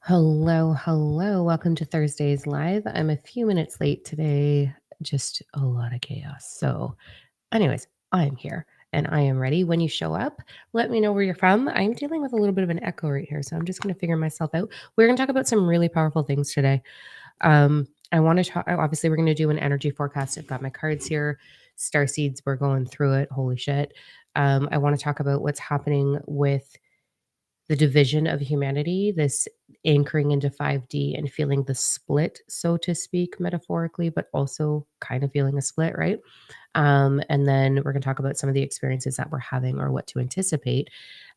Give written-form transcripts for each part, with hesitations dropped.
Hello, hello. Welcome to Thursday's Live. I'm a few minutes late today, just a lot of chaos. So, anyways, I'm here and I am ready. When you show up, let me know where you're from. I'm dealing with a little bit of an echo right here, so I'm just going to figure myself out. We're going to talk about some really powerful things today. I want to talk, obviously, we're going to do an energy forecast. I've got my cards here, star seeds. We're going through it. Holy shit. I want to talk about what's happening with the division of humanity, this anchoring into 5D and feeling the split, so to speak, metaphorically, but also kind of feeling a split, right? And then we're going to talk about some of the experiences that we're having or what to anticipate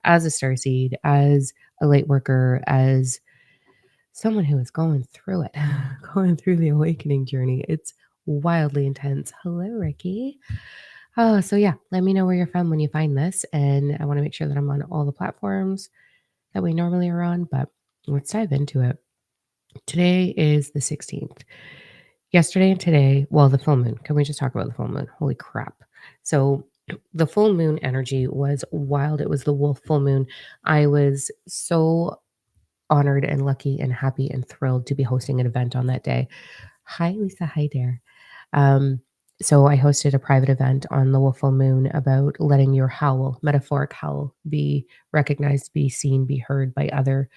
as a starseed, as a light worker, as someone who is going through it, going through the awakening journey. It's wildly intense. Hello, Ricky. Oh, so yeah, let me know where you're from when you find this. And I want to make sure that I'm on all the platforms that we normally are on, but let's dive into it. Today is the 16th. Yesterday and today, well, the full moon. Can we just talk about the full moon? Holy crap. So, the full moon energy was wild. It was the wolf full moon. I was so honored and lucky and happy and thrilled to be hosting an event on that day. Hi, Lisa. Hi, Dare. Um, so I hosted a private event on the full moon about letting your howl, metaphoric howl, be recognized, be seen, be heard by other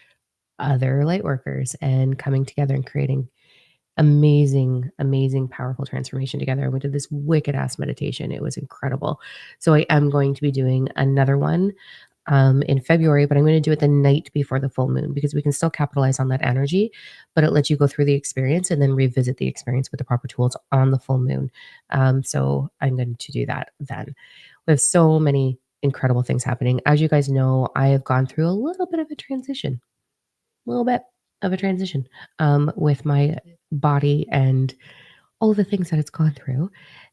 light workers and coming together and creating amazing, powerful transformation together. We did this wicked ass meditation. It was incredible. So I am going to be doing another one in February, but I'm going to do it the night before the full moon because we can still capitalize on that energy, but it lets you go through the experience and then revisit the experience with the proper tools on the full moon. So I'm going to do that then. We have so many incredible things happening. As you guys know, I have gone through a little bit of a transition, little bit of a transition with my body and all the things that it's gone through.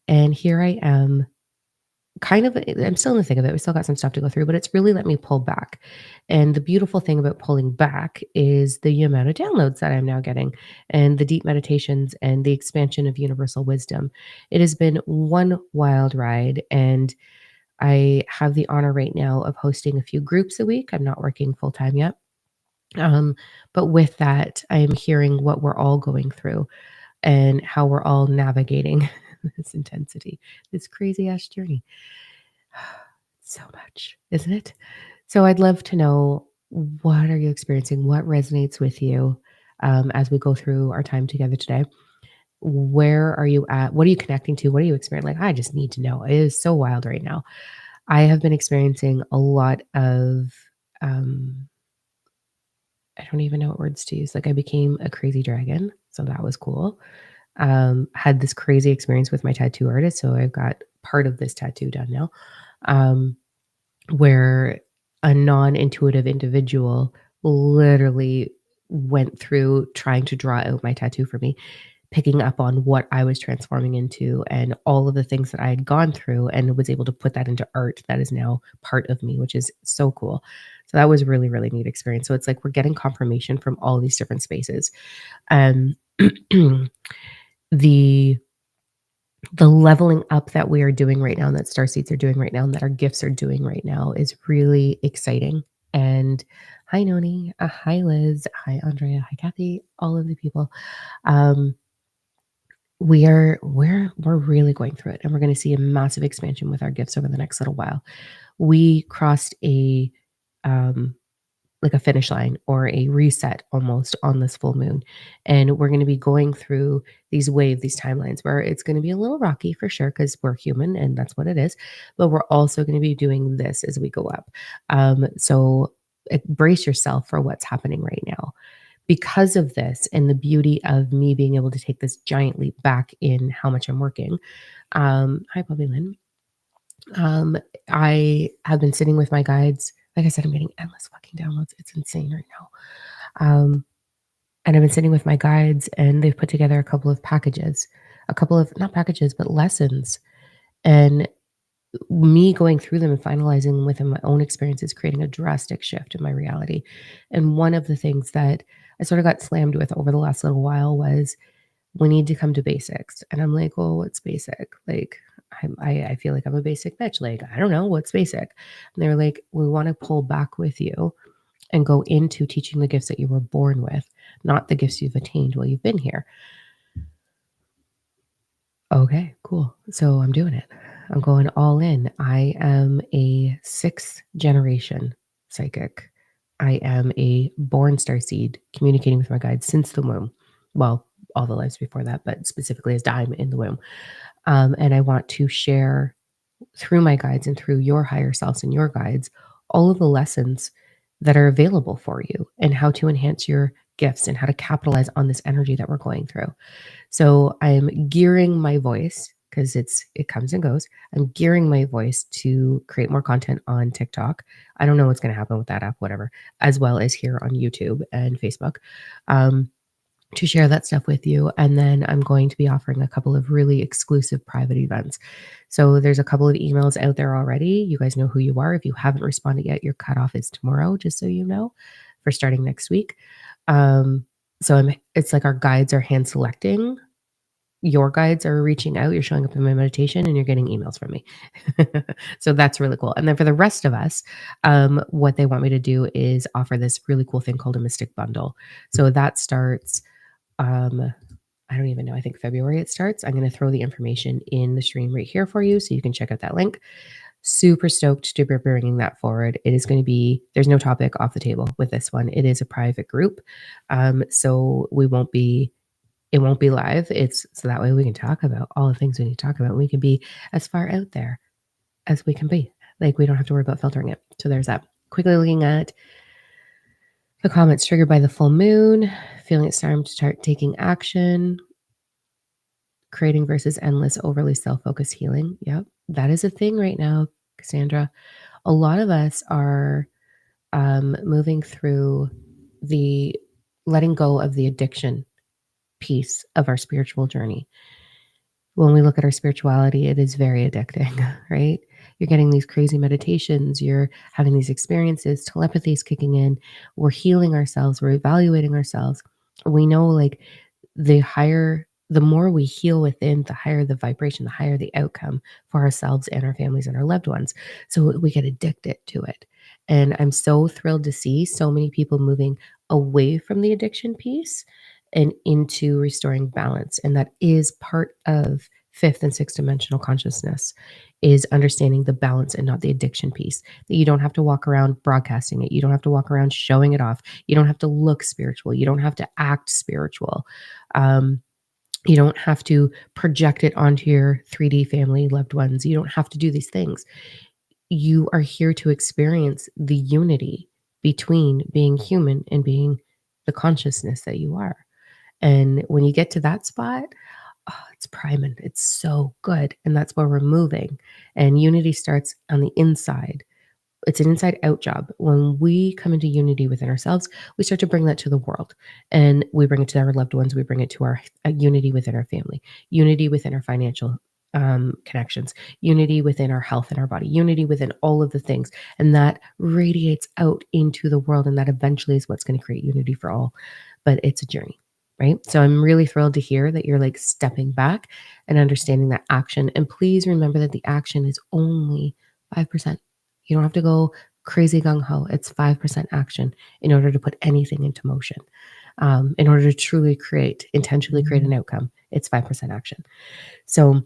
And here I am, I'm still in the thick of it. We still got some stuff to go through, but it's really let me pull back. And the beautiful thing about pulling back is the amount of downloads that I'm now getting and the deep meditations and the expansion of universal wisdom. It has been one wild ride. And I have the honor right now of hosting a few groups a week. I'm not working full time yet. Um, but with that, I am hearing what we're all going through and how we're all navigating this intensity, this crazy ass journey. So much, isn't it? So I'd love to know, what are you experiencing? What resonates with you as we go through our time together today? Where are you at? What are you connecting to? What are you experiencing? Like, I just need to know. It is so wild right now. I have been experiencing a lot of um, I don't even know what words to use. Like, I became a crazy dragon, so that was cool. Had this crazy experience with my tattoo artist, so I've got part of this tattoo done now, um, where a non-intuitive individual literally went through trying to draw out my tattoo for me, picking up on what I was transforming into and all of the things that I had gone through and was able to put that into art that is now part of me, which is so cool. So that was really, really neat experience. So it's like we're getting confirmation from all these different spaces. Um, the the leveling up that we are doing right now and that star seeds are doing right now and that our gifts are doing right now is really exciting. And hi Noni, hi Liz, hi Andrea, hi Kathy, all of the people. Um, we're really going through it, and we're going to see a massive expansion with our gifts over the next little while. We crossed a um like a finish line or a reset almost on this full moon, and we're going to be going through these timelines where it's going to be a little rocky for sure because we're human and that's what it is, but we're also going to be doing this as we go up. So brace yourself for what's happening right now because of this and the beauty of me being able to take this giant leap back in how much I'm working. Hi, Bobby Lynn. Um, I have been sitting with my guides. Like I said, I'm getting endless fucking downloads. It's insane right now. Um, and I've been sitting with my guides and they've put together a couple of packages, a couple of not packages, but lessons. And me going through them and finalizing within my own experiences, creating a drastic shift in my reality. And one of the things that I sort of got slammed with over the last little while was we need to come to basics. And I'm like, well, what's basic? Like, I feel like I'm a basic bitch. Like, I don't know what's basic. And they're like, we want to pull back with you and go into teaching the gifts that you were born with, not the gifts you've attained while you've been here. Okay, cool. So I'm doing it. I'm going all in. I am a sixth generation psychic. I am a born star seed communicating with my guides since the womb. Well, all the lives before that, but specifically as I'm in the womb. And I want to share through my guides and through your higher selves and your guides all of the lessons that are available for you and how to enhance your gifts and how to capitalize on this energy that we're going through. So I'm gearing my voice because it comes and goes. I'm gearing my voice to create more content on TikTok. I don't know what's going to happen with that app, whatever, as well as here on YouTube and Facebook. Um, to share that stuff with you. And then I'm going to be offering a couple of really exclusive private events. So there's a couple of emails out there already. You guys know who you are. If you haven't responded yet, your cutoff is tomorrow, just so you know, for starting next week. It's like our guides are hand selecting. Your guides are reaching out. You're showing up in my meditation and you're getting emails from me. So that's really cool. And then for the rest of us, what they want me to do is offer this really cool thing called a Mystic Bundle. So that starts I don't even know. I think February it starts. I'm going to throw the information in the stream right here for you so you can check out that link. Super stoked to be bringing that forward. It is going to be, there's no topic off the table with this one. It is a private group. So it won't be live. It's so that way we can talk about all the things we need to talk about. We can be as far out there as we can be. Like we don't have to worry about filtering it. So there's that. Quickly looking at the comments triggered by the full moon, feeling it's time to start taking action, creating versus endless, overly self-focused healing. Yep. That is a thing right now, Cassandra. A lot of us are moving through the letting go of the addiction piece of our spiritual journey. When we look at our spirituality, it is very addicting, right? You're getting these crazy meditations, you're having these experiences, telepathy is kicking in, we're healing ourselves, we're evaluating ourselves. We know like the more we heal within, the higher the vibration, the higher the outcome for ourselves and our families and our loved ones. So we get addicted to it. And I'm so thrilled to see so many people moving away from the addiction piece and into restoring balance. And that is part of fifth and sixth dimensional consciousness is understanding the balance and not the addiction piece. That you don't have to walk around broadcasting it. You don't have to walk around showing it off. You don't have to look spiritual. You don't have to act spiritual. Um, you don't have to project it onto your 3D family, loved ones. You don't have to do these things. You are here to experience the unity between being human and being the consciousness that you are. And when you get to that spot, oh, it's priming. It's so good. And that's where we're moving. And unity starts on the inside. It's an inside out job. When we come into unity within ourselves, we start to bring that to the world and we bring it to our loved ones. We bring it to our unity within our family, unity within our financial connections, unity within our health and our body, unity within all of the things. And that radiates out into the world. And that eventually is what's going to create unity for all. But it's a journey. Right. So I'm really thrilled to hear that you're like stepping back and understanding that action. And please remember that the action is only 5%. You don't have to go crazy gung ho. It's 5% action in order to put anything into motion. In order to truly intentionally create an outcome, it's 5% action. So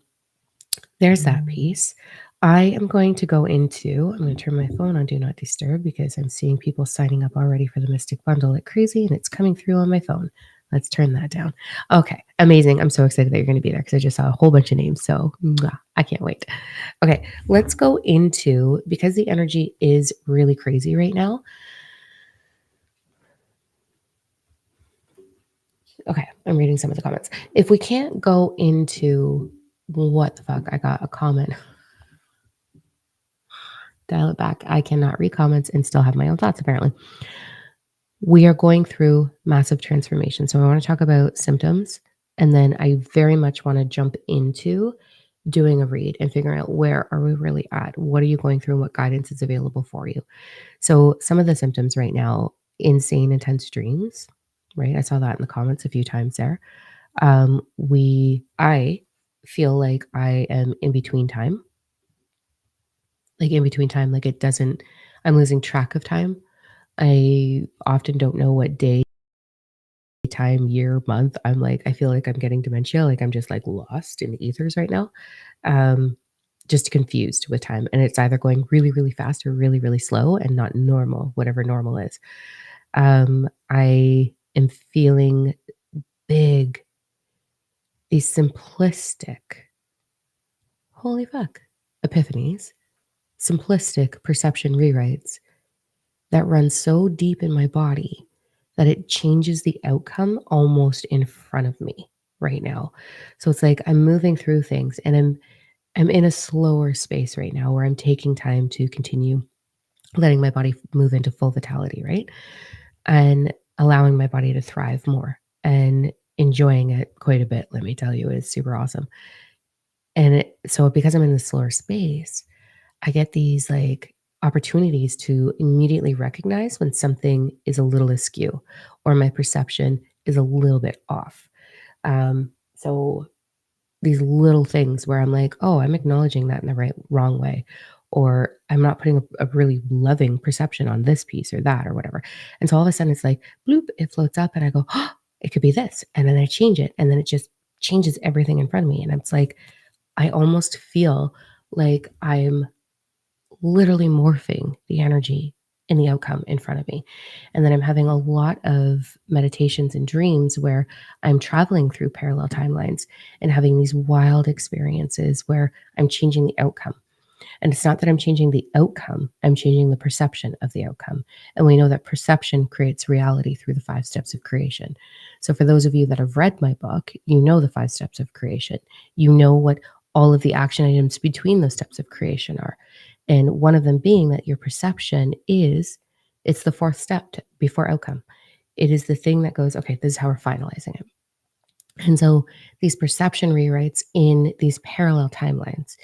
there's that piece. I am going to I'm going to turn my phone on Do Not Disturb because I'm seeing people signing up already for the Mystic Bundle like crazy and it's coming through on my phone. Let's turn that down. Okay, amazing. I'm so excited that you're going to be there because I just saw a whole bunch of names. So I can't wait. Okay, let's go into, because the energy is really crazy right now. Okay, I'm reading some of the comments. If we can't go into what the fuck, I got a comment. Dial it back. I cannot read comments and still have my own thoughts, apparently. We are going through massive transformation. So I want to talk about symptoms. And then I very much want to jump into doing a read and figuring out where are we really at? What are you going through? And what guidance is available for you? So some of the symptoms right now, insane, intense dreams, right? I saw that in the comments a few times there. I feel like I am in between time, like I'm losing track of time. I often don't know what day, time, year, month. I'm like, I feel like I'm getting dementia, like I'm just like lost in the ethers right now. Um, just confused with time. And it's either going really, really fast or really, really slow and not normal, whatever normal is. I am feeling big, these simplistic, holy fuck, epiphanies, simplistic perception rewrites that run so deep in my body that it changes the outcome almost in front of me right now. So it's like I'm moving through things and I'm in a slower space right now where I'm taking time to continue letting my body move into full vitality, right? And allowing my body to thrive more and enjoying it quite a bit. Let me tell you, it's super awesome. And so because I'm in this slower space, I get these like opportunities to immediately recognize when something is a little askew or my perception is a little bit off. So these little things where I'm like, oh, I'm acknowledging that in the wrong way, or I'm not putting a really loving perception on this piece or that or whatever. And so all of a sudden it's like, bloop, it floats up and I go, oh, it could be this. And then I change it. And then it just changes everything in front of me. And it's like, I almost feel like I'm literally morphing the energy in the outcome in front of me. And then I'm having a lot of meditations and dreams where I'm traveling through parallel timelines and having these wild experiences where I'm changing the outcome. And it's not that I'm changing the outcome, I'm changing the perception of the outcome. And we know that perception creates reality through the 5 steps of creation. So, for those of you that have read my book, you know the 5 steps of creation. You know what all of the action items between those steps of creation are. And one of them being that your perception is it's the fourth step before outcome. It is the thing that goes, okay, this is how we're finalizing it. And so these perception rewrites in these parallel timelines,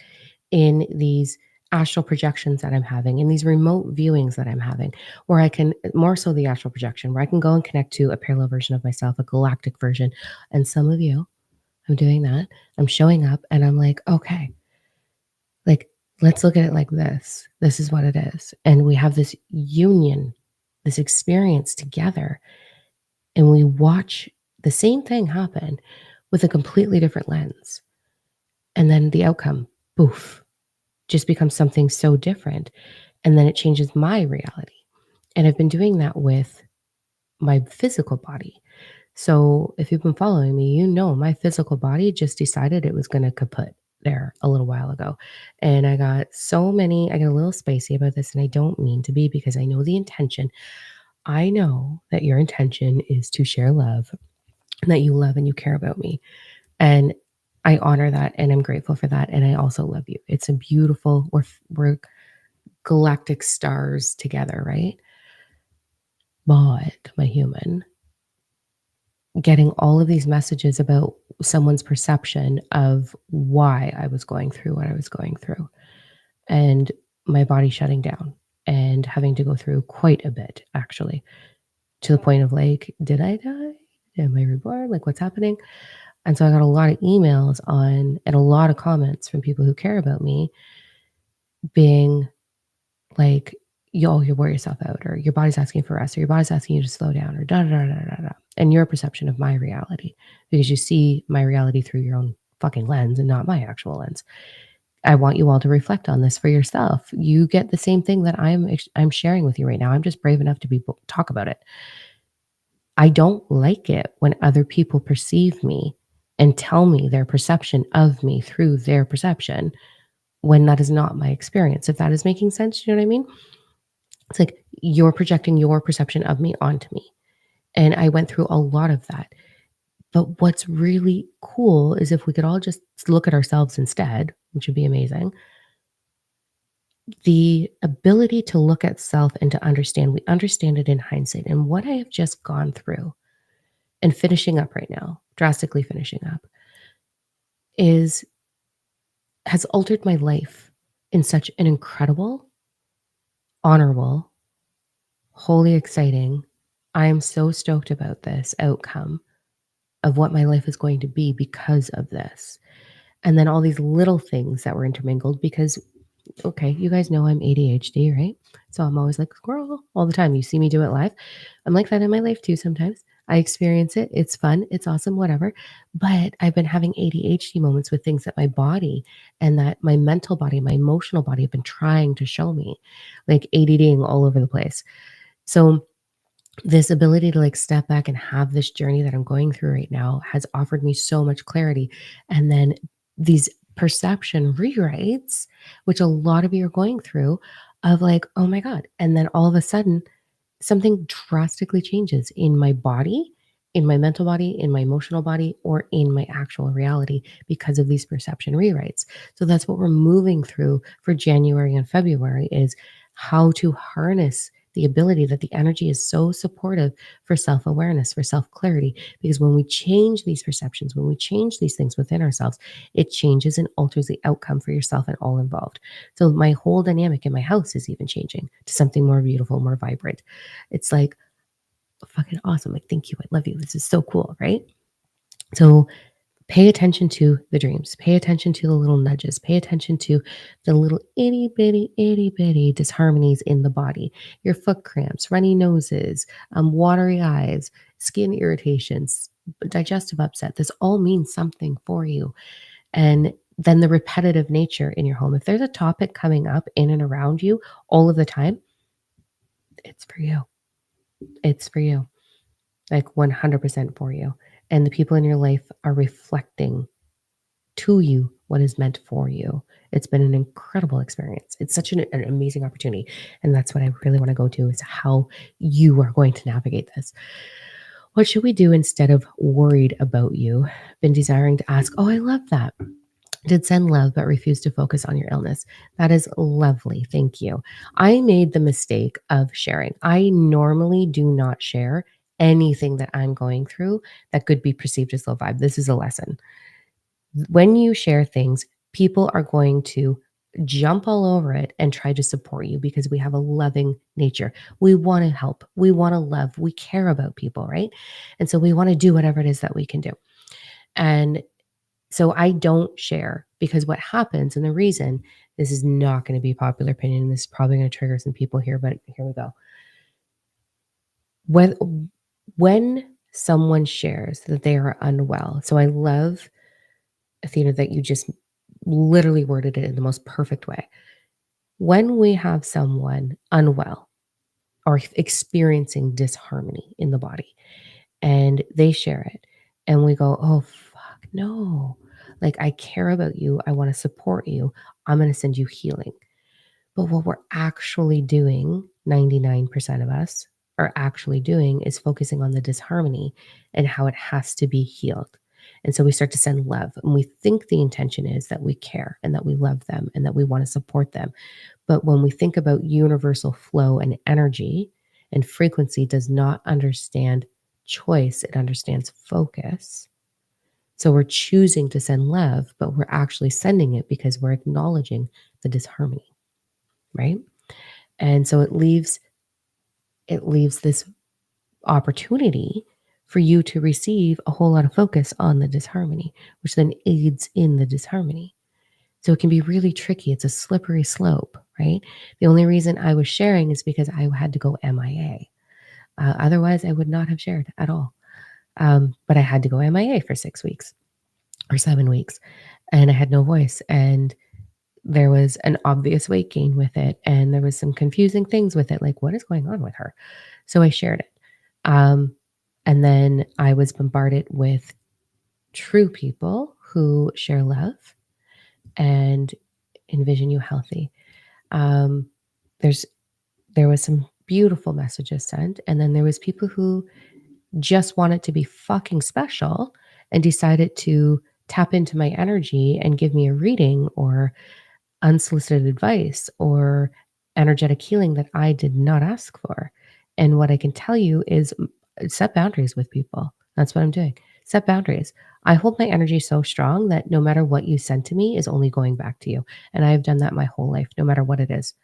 in these astral projections that I'm having, in these remote viewings that I'm having, where I can more so the astral projection, where I can go and connect to a parallel version of myself, a galactic version. And some of you, I'm doing that. I'm showing up and I'm like, okay, like, let's look at it like this. This is what it is. And we have this union, this experience together, and we watch the same thing happen with a completely different lens. And then the outcome, poof, just becomes something so different. And then it changes my reality. And I've been doing that with my physical body. So if you've been following me, you know my physical body just decided it was going to kaput there a little while ago. And I get a little spacey about this, and I don't mean to be because I know the intention. I know that your intention is to share love, and that you love and you care about me. And I honor that and I'm grateful for that. And I also love you. It's a beautiful, we're galactic stars together, right? But my human, getting all of these messages about someone's perception of why I was going through what I was going through, and my body shutting down and having to go through quite a bit, actually, to the point of like, did I die? Am I reborn? Like, what's happening? And so I got a lot of emails on and a lot of comments from people who care about me being like, yo, you wear yourself out, or your body's asking for rest, or your body's asking you to slow down, or da da da da da da. And your perception of my reality, because you see my reality through your own fucking lens and not my actual lens. I want you all to reflect on this for yourself. You get the same thing that I'm sharing with you right now. I'm just brave enough to talk about it. I don't like it when other people perceive me and tell me their perception of me through their perception when that is not my experience. If that is making sense, you know what I mean? It's like you're projecting your perception of me onto me. And I went through a lot of that. But what's really cool is if we could all just look at ourselves instead, which would be amazing. The ability to look at self and to understand, we understand it in hindsight. And what I have just gone through and finishing up right now, drastically finishing up, is has altered my life in such an incredible, honorable, wholly exciting. I am so stoked about this outcome of what my life is going to be because of this. And then all these little things that were intermingled because Okay, you guys know I'm ADHD, right? So I'm always like, squirrel all the time. You see me do it live. I'm like that in my life too sometimes. I experience it. It's fun. It's awesome, whatever. But I've been having ADHD moments with things that my body and that my mental body, my emotional body have been trying to show me, like ADDing all over the place. So this ability to like step back and have this journey that I'm going through right now has offered me so much clarity. And then these perception rewrites, which a lot of you are going through, of like, oh my God. And then all of a sudden, something drastically changes in my body, in my mental body, in my emotional body, or in my actual reality because of these perception rewrites. So that's what we're moving through for January and February is how to harness the ability that the energy is so supportive for self-awareness, for self-clarity. Because when we change these perceptions, when we change these things within ourselves, it changes and alters the outcome for yourself and all involved. So my whole dynamic in my house is even changing to something more beautiful, more vibrant. It's like fucking awesome. Like, thank you. I love you. This is so cool. Right. So pay attention to the dreams, pay attention to the little nudges, pay attention to the little itty bitty disharmonies in the body, your foot cramps, runny noses, watery eyes, skin irritations, digestive upset. This all means something for you. And then the repetitive nature in your home. If there's a topic coming up in and around you all of the time, it's for you. It's for you. Like 100% for you. And the people in your life are reflecting to you what is meant for you. It's been an incredible experience. It's such an amazing opportunity. And that's what I really want to go to is how you are going to navigate this. What should we do instead of worried about you? Been desiring to ask, oh, I love that. Did send love, but refused to focus on your illness. That is lovely. Thank you. I made the mistake of sharing. I normally do not share anything that I'm going through that could be perceived as low vibe. This is a lesson. When you share things, people are going to jump all over it and try to support you because we have a loving nature. We want to help. We want to love. We care about people, right? And so we want to do whatever it is that we can do. And so I don't share because what happens, and the reason this is not going to be popular opinion, and this is probably going to trigger some people here, but here we go. When someone shares that they are unwell, so I love, Athena, that you just literally worded it in the most perfect way. When we have someone unwell or experiencing disharmony in the body and they share it, and we go, oh, fuck, no. Like, I care about you. I want to support you. I'm going to send you healing. But what we're actually doing, 99% of us are actually doing is focusing on the disharmony and how it has to be healed. And so we start to send love and we think the intention is that we care and that we love them and that we want to support them. But when we think about universal flow and energy and frequency does not understand choice, it understands focus. So we're choosing to send love, but we're actually sending it because we're acknowledging the disharmony, right? And so it leaves this opportunity for you to receive a whole lot of focus on the disharmony, which then aids in the disharmony. So it can be really tricky. It's a slippery slope, right? The only reason I was sharing is because I had to go MIA. Otherwise, I would not have shared at all. But I had to go MIA for 6 weeks or 7 weeks, and I had no voice. And there was an obvious weight gain with it, and there was some confusing things with it, like what is going on with her? So I shared it. Um, and then I was bombarded with true people who share love and envision you healthy. Um, there's there was some beautiful messages sent, and then there was people who just wanted to be fucking special and decided to tap into my energy and give me a reading or unsolicited advice or energetic healing that I did not ask for. And what I can tell you is set boundaries with people. That's what I'm doing. Set boundaries. I hold my energy so strong that no matter what you send to me is only going back to you. And I have done that my whole life, no matter what it is.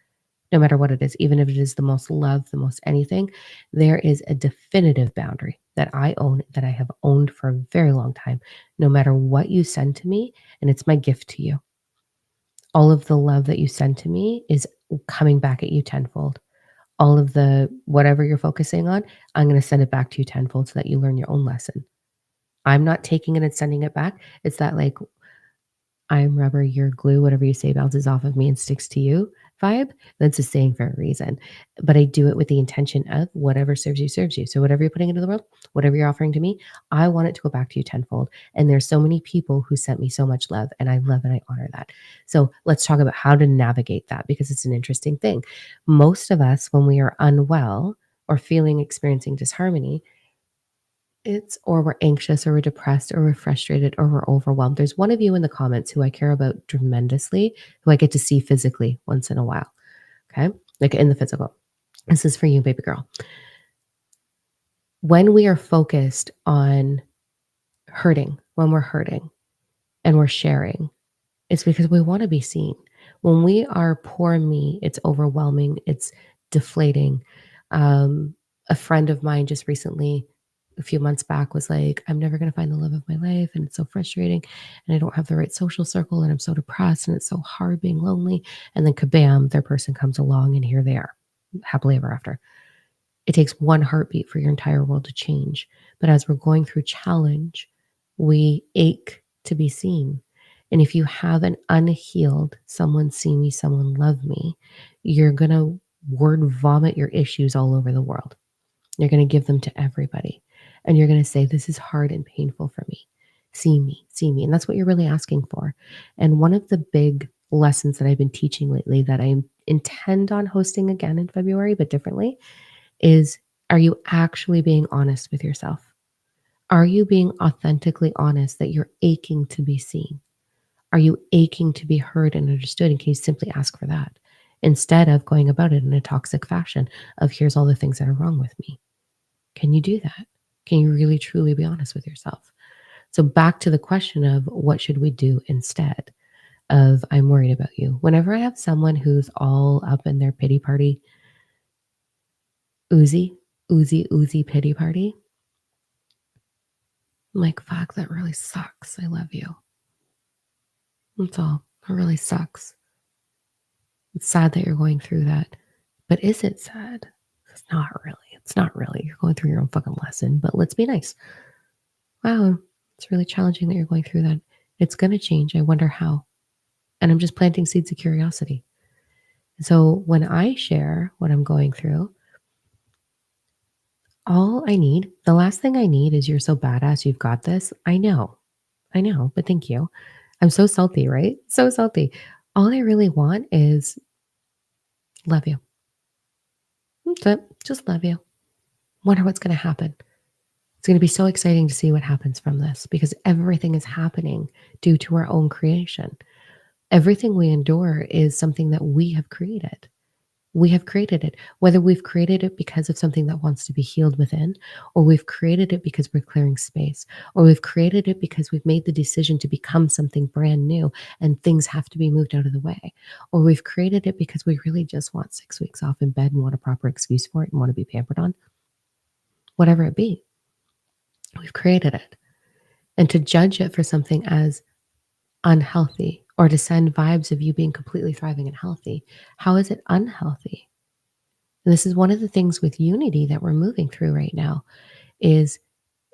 No matter what it is, even if it is the most love, the most anything, there is a definitive boundary that I own, that I have owned for a very long time, no matter what you send to me. And it's my gift to you. All of the love that you send to me is coming back at you tenfold. All of the whatever you're focusing on, I'm gonna send it back to you tenfold so that you learn your own lesson. I'm not taking it and sending it back. It's that, like, I'm rubber, you're glue, whatever you say bounces off of me and sticks to you vibe. That's a saying for a reason. But I do it with the intention of whatever serves you, serves you. So whatever you're putting into the world, whatever you're offering to me, I want it to go back to you tenfold. And there's so many people who sent me so much love, and I love and I honor that. So let's talk about how to navigate that because it's an interesting thing. Most of us, when we are unwell or experiencing disharmony, it's or we're anxious or we're depressed or we're frustrated or we're overwhelmed. There's one of you in the comments who I care about tremendously, who I get to see physically once in a while. Okay. Like in the physical. This is for you, baby girl. When we are focused on when we're hurting and we're sharing, it's because we want to be seen. When we are poor me, it's overwhelming, it's deflating. Um, a friend of mine just recently, a few months back, was like, I'm never going to find the love of my life. And it's so frustrating. And I don't have the right social circle. And I'm so depressed. And it's so hard being lonely. And then kabam, their person comes along and here they are, happily ever after. It takes one heartbeat for your entire world to change. But as we're going through challenge, we ache to be seen. And if you have an unhealed, someone see me, someone love me, you're going to word vomit your issues all over the world. You're going to give them to everybody. And you're going to say, this is hard and painful for me. See me, see me. And that's what you're really asking for. And one of the big lessons that I've been teaching lately that I intend on hosting again in February, but differently, is, are you actually being honest with yourself? Are you being authentically honest that you're aching to be seen? Are you aching to be heard and understood? And can you simply ask for that instead of going about it in a toxic fashion of here's all the things that are wrong with me? Can you do that? Can you really truly be honest with yourself? So back to the question of what should we do instead of I'm worried about you. Whenever I have someone who's all up in their pity party, oozy pity party, I'm like, fuck, that really sucks. I love you. That's all. It really sucks. It's sad that you're going through that. But is it sad? It's not really. It's not really. You're going through your own fucking lesson, but let's be nice. Wow, it's really challenging that you're going through that. It's going to change. I wonder how. And I'm just planting seeds of curiosity. And so when I share what I'm going through, the last thing I need is you're so badass, you've got this. I know, but thank you. I'm so salty, right? So salty. All I really want is love you. That's it. Just love you. Wonder what's going to happen. It's going to be so exciting to see what happens from this because everything is happening due to our own creation. Everything we endure is something that we have created. We have created it, whether we've created it because of something that wants to be healed within, or we've created it because we're clearing space, or we've created it because we've made the decision to become something brand new and things have to be moved out of the way, or we've created it because we really just want 6 weeks off in bed and want a proper excuse for it and want to be pampered on, whatever it be. We've created it. And to judge it for something as unhealthy or to send vibes of you being completely thriving and healthy, how is it unhealthy? And this is one of the things with unity that we're moving through right now is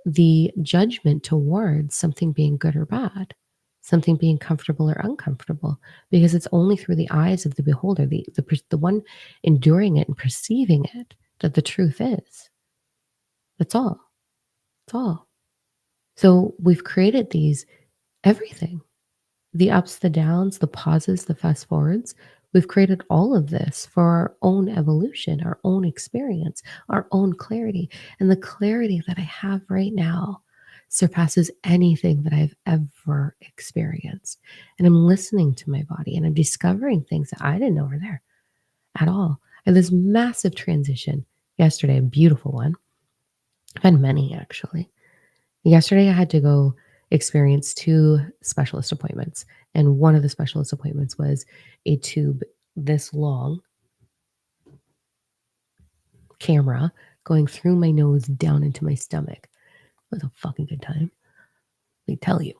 the judgment towards something being good or bad, something being comfortable or uncomfortable, because it's only through the eyes of the beholder, the one enduring it and perceiving it, that the truth is. That's all. That's all. So we've created everything, the ups, the downs, the pauses, the fast forwards. We've created all of this for our own evolution, our own experience, our own clarity. And the clarity that I have right now surpasses anything that I've ever experienced. And I'm listening to my body and I'm discovering things that I didn't know were there at all. And this massive transition yesterday, a beautiful one. I've had many actually. Yesterday, I had to go experience 2 specialist appointments, and one of the specialist appointments was a tube this long, camera going through my nose down into my stomach. It was a fucking good time. Let me tell you,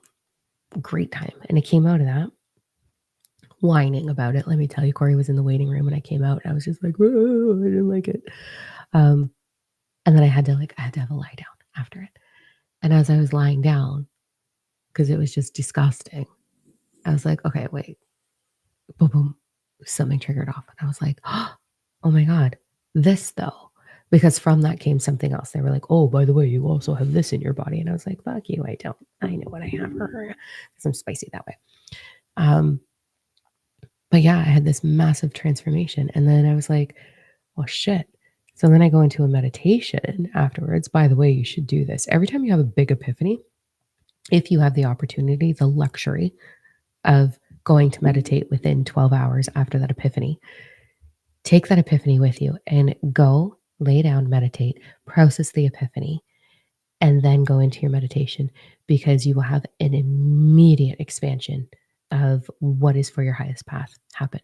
great time. And I came out of that whining about it. Let me tell you, Corey was in the waiting room and I came out and I was just like, "Whoa, I didn't like it." Um, and then I had to have a lie down after it. And as I was lying down, because it was just disgusting, I was like, okay, wait, boom, boom, something triggered off. And I was like, oh my God, this though. Because from that came something else. They were like, oh, by the way, you also have this in your body. And I was like, fuck you, I don't. I know what I have. Because I'm spicy that way. But yeah, I had this massive transformation. And then I was like, well, shit. So then I go into a meditation afterwards. By the way, you should do this. Every time you have a big epiphany, if you have the opportunity, the luxury of going to meditate within 12 hours after that epiphany, take that epiphany with you and go lay down, meditate, process the epiphany, and then go into your meditation because you will have an immediate expansion of what is for your highest path happen.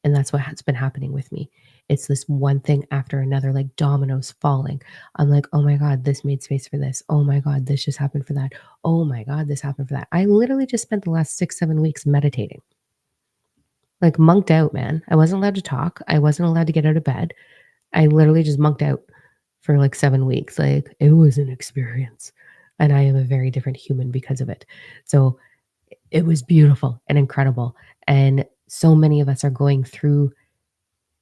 And that's what has been happening with me. It's this one thing after another, like dominoes falling. I'm like, oh my God, this made space for this. Oh my God, this just happened for that. Oh my God, this happened for that. I literally just spent the last 6, 7 weeks meditating, like monked out, man. I wasn't allowed to talk. I wasn't allowed to get out of bed. I literally just monked out for like 7 weeks. Like it was an experience. And I am a very different human because of it. So it was beautiful and incredible. And so many of us are going through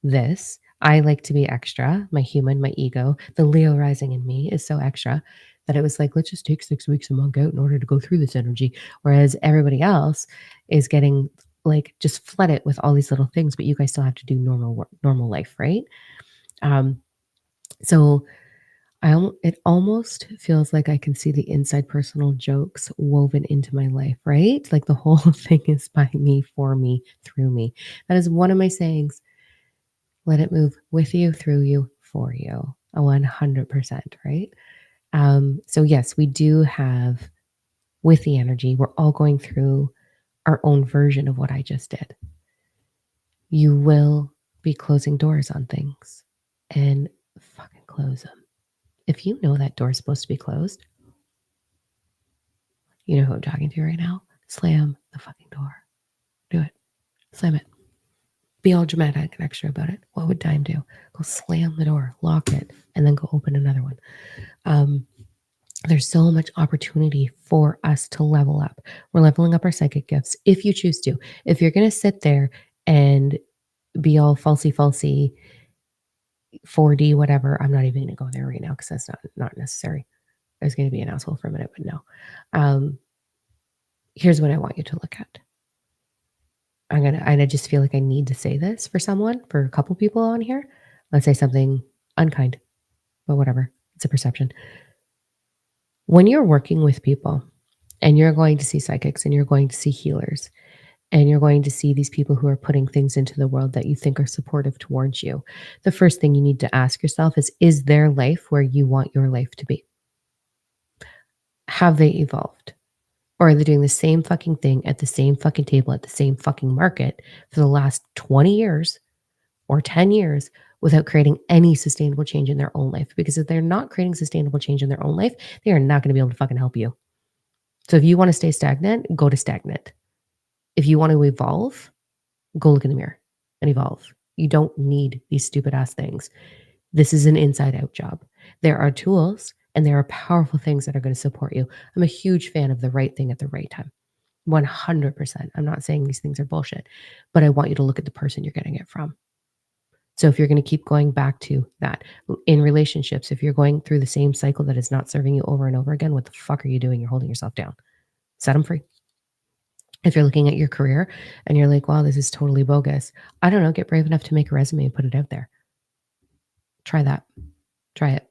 this. I like to be extra. My human, my ego, the Leo rising in me is so extra that it was like, let's just take 6 weeks and monk out in order to go through this energy. Whereas everybody else is getting like just flooded with all these little things, but you guys still have to do normal work, normal life, right? Um, so it almost feels like I can see the inside personal jokes woven into my life, right? Like the whole thing is by me, for me, through me. That is one of my sayings. Let it move with you, through you, for you. 100%, right? So yes, we do have with the energy, we're all going through our own version of what I just did. You will be closing doors on things and fucking close them. If you know that door is supposed to be closed, you know who I'm talking to right now? Slam the fucking door. Do it. Slam it. Be all dramatic and extra about it. What would time do? Go slam the door, lock it, and then go open another one. There's so much opportunity for us to level up. We're leveling up our psychic gifts if you choose to. If you're going to sit there and be all falsy, 4D, whatever, I'm not even going to go there right now because that's not necessary. I was going to be an asshole for a minute, but no. Here's what I want you to look at. I just feel like I need to say this for someone, for a couple people on here. Let's say something unkind, but whatever. It's a perception. When you're working with people and you're going to see psychics and you're going to see healers and you're going to see these people who are putting things into the world that you think are supportive towards you, the first thing you need to ask yourself is their life where you want your life to be? Have they evolved? Or are they doing the same fucking thing at the same fucking table at the same fucking market for the last 20 years or 10 years without creating any sustainable change in their own life? Because if they're not creating sustainable change in their own life, they are not going to be able to fucking help you. So if you want to stay stagnant, go to stagnant. If you want to evolve, go look in the mirror and evolve. You don't need these stupid ass things. This is an inside out job. There are tools and there are powerful things that are going to support you. I'm a huge fan of the right thing at the right time. 100%. I'm not saying these things are bullshit, but I want you to look at the person you're getting it from. So if you're going to keep going back to that in relationships, if you're going through the same cycle that is not serving you over and over again, what the fuck are you doing? You're holding yourself down. Set them free. If you're looking at your career and you're like, wow, this is totally bogus, I don't know, get brave enough to make a resume and put it out there. Try that. Try it.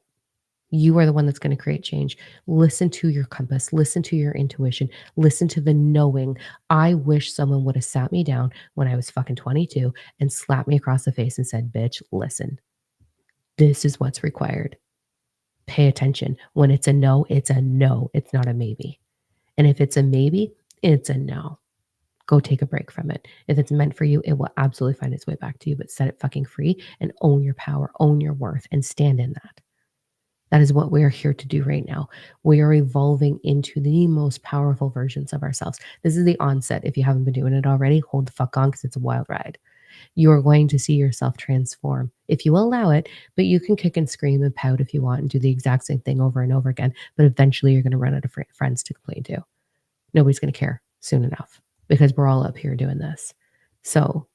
You are the one that's going to create change. Listen to your compass, listen to your intuition, listen to the knowing. I wish someone would have sat me down when I was fucking 22 and slapped me across the face and said, bitch, listen, this is what's required. Pay attention. When it's a no, it's a no. It's not a maybe. And if it's a maybe, it's a no. Go take a break from it. If it's meant for you, it will absolutely find its way back to you, but set it fucking free and own your power, own your worth, and stand in that. That is what we are here to do right now. We are evolving into the most powerful versions of ourselves. This is the onset. If you haven't been doing it already, hold the fuck on because it's a wild ride. You are going to see yourself transform if you allow it, but you can kick and scream and pout if you want and do the exact same thing over and over again. But eventually you're going to run out of friends to complain to. Nobody's going to care soon enough because we're all up here doing this. So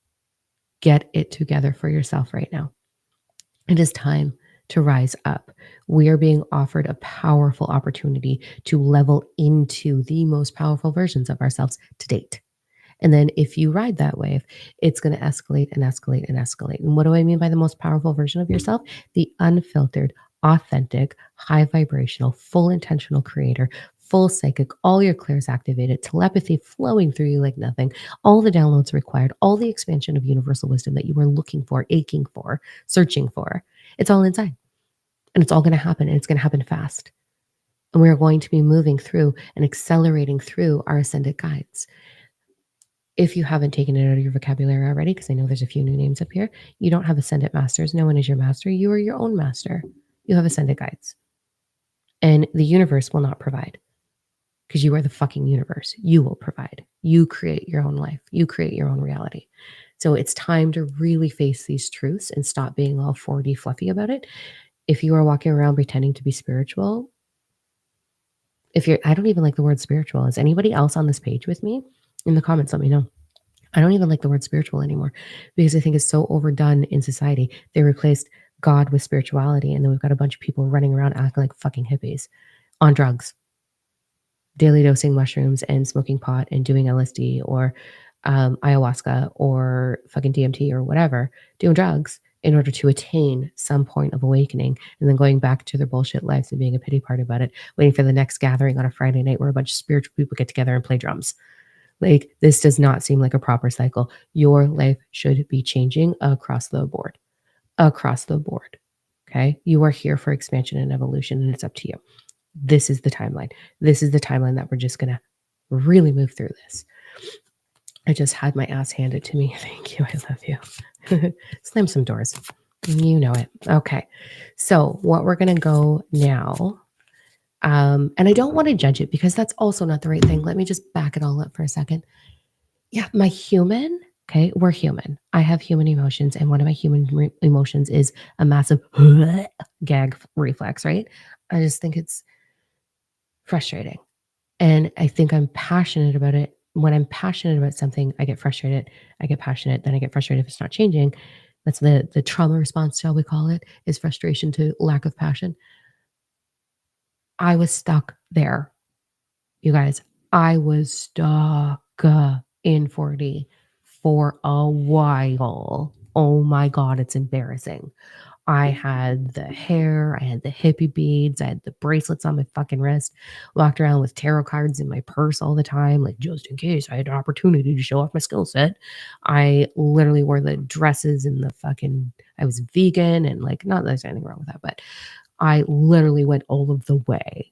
get it together for yourself right now. It is time to rise up. We are being offered a powerful opportunity to level into the most powerful versions of ourselves to date. And then if you ride that wave, it's going to escalate and escalate and escalate. And what do I mean by the most powerful version of yourself? The unfiltered, authentic, high vibrational, full intentional creator, full psychic, all your clairs activated, telepathy flowing through you like nothing, all the downloads required, all the expansion of universal wisdom that you are looking for, aching for, searching for. It's all inside. And it's all going to happen, and it's going to happen fast. And we're going to be moving through and accelerating through our ascended guides. If you haven't taken it out of your vocabulary already, because I know there's a few new names up here, you don't have ascendant masters. No one is your master. You are your own master. You have ascendant guides. And the universe will not provide because you are the fucking universe. You will provide. You create your own life. You create your own reality. So it's time to really face these truths and stop being all 4D fluffy about it. If you are walking around pretending to be spiritual, I don't even like the word spiritual. Is anybody else on this page with me? In the comments, let me know. I don't even like the word spiritual anymore because I think it's so overdone in society. They replaced God with spirituality, and then we've got a bunch of people running around acting like fucking hippies on drugs, daily dosing mushrooms and smoking pot and doing LSD or ayahuasca or fucking DMT or whatever, doing drugs in order to attain some point of awakening and then going back to their bullshit lives and being a pity party about it, waiting for the next gathering on a Friday night where a bunch of spiritual people get together and play drums. Like, this does not seem like a proper cycle. Your life should be changing across the board. Across the board. Okay. You are here for expansion and evolution, and it's up to you. This is the timeline. This is the timeline that we're just going to really move through this. I just had my ass handed to me. Thank you. I love you. Slam some doors. You know it. Okay. So, what we're going to go now. And I don't want to judge it because that's also not the right thing. Let me just back it all up for a second. Yeah, my human, okay, we're human. I have human emotions, and one of my human emotions is a massive gag reflex, right? I just think it's frustrating. And I think I'm passionate about it. When I'm passionate about something, I get frustrated. I get passionate, then I get frustrated if it's not changing. That's the trauma response, shall we call it, is frustration to lack of passion. I was stuck there. You guys, I was stuck in 4D for a while. Oh my God, it's embarrassing. I had the hair, I had the hippie beads, I had the bracelets on my fucking wrist, walked around with tarot cards in my purse all the time, like just in case I had an opportunity to show off my skill set. I literally wore the dresses and I was vegan and like, not that there's anything wrong with that, but I literally went all of the way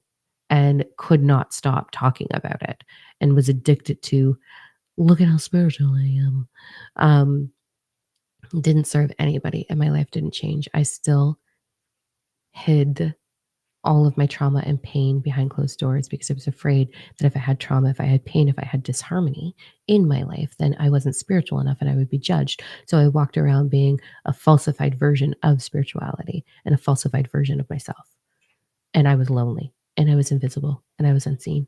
and could not stop talking about it and was addicted to, look at how spiritual I am. Didn't serve anybody and my life didn't change. I still hid all of my trauma and pain behind closed doors because I was afraid that if I had trauma, if I had pain, if I had disharmony in my life, then I wasn't spiritual enough and I would be judged. So I walked around being a falsified version of spirituality and a falsified version of myself. And I was lonely and I was invisible and I was unseen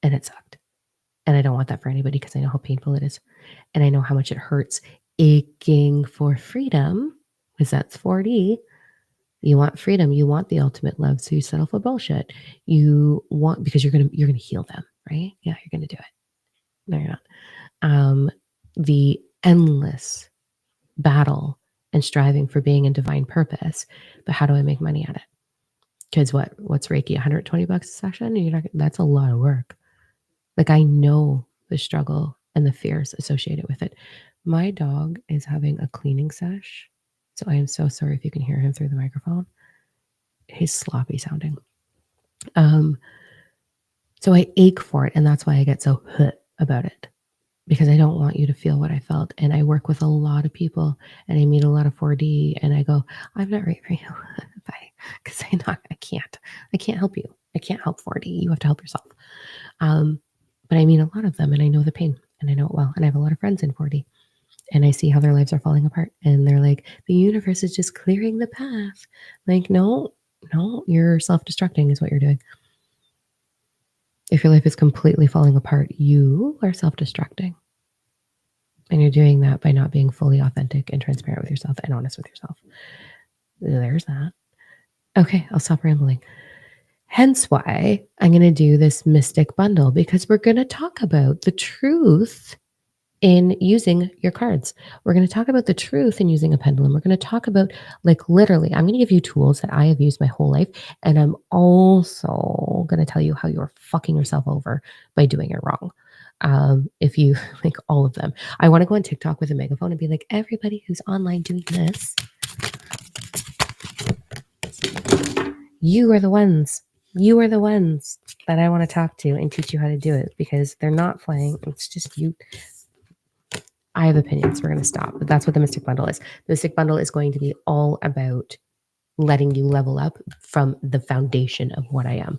and it sucked. And I don't want that for anybody because I know how painful it is. And I know how much it hurts aching for freedom because that's 4D. You want freedom. You want the ultimate love. So you settle for bullshit. You want, because you're going to heal them, right? Yeah, you're going to do it. No, you're not. The endless battle and striving for being in divine purpose. But how do I make money at it? Because what's Reiki? $120 a session? That's a lot of work. Like, I know the struggle and the fears associated with it. My dog is having a cleaning sesh. So I am so sorry if you can hear him through the microphone. He's sloppy sounding. So I ache for it. And that's why I get so about it. Because I don't want you to feel what I felt. And I work with a lot of people and I meet a lot of 4D and I go, I'm not right for you. why, because I can't help you. I can't help 40. You have to help yourself. But I mean a lot of them, and I know the pain, and I know it well, and I have a lot of friends in 40, and I see how their lives are falling apart, and they're like, the universe is just clearing the path. Like, no, you're self-destructing is what you're doing. If your life is completely falling apart, you are self-destructing. And you're doing that by not being fully authentic and transparent with yourself and honest with yourself. There's that. Okay, I'll stop rambling. Hence why I'm going to do this mystic bundle, because we're going to talk about the truth in using your cards. We're going to talk about the truth in using a pendulum. We're going to talk about, like, literally, I'm going to give you tools that I have used my whole life. And I'm also going to tell you how you're fucking yourself over by doing it wrong. If you like all of them, I want to go on TikTok with a megaphone and be like, everybody who's online doing this, you are the ones. You are the ones that I want to talk to and teach you how to do it, because they're not playing. It's just you. I have opinions. We're going to stop. But that's what the Mystic Bundle is. The Mystic Bundle is going to be all about letting you level up from the foundation of what I am.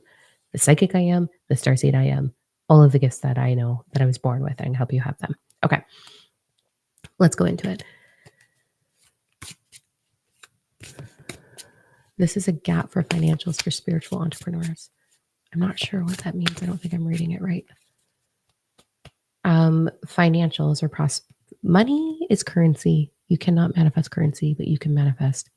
The psychic I am, the starseed I am, all of the gifts that I know that I was born with, and help you have them. Okay. Let's go into it. This is a gap for financials for spiritual entrepreneurs. I'm not sure what that means. I don't think I'm reading it right. Financials or money is currency. You cannot manifest currency, but you can manifest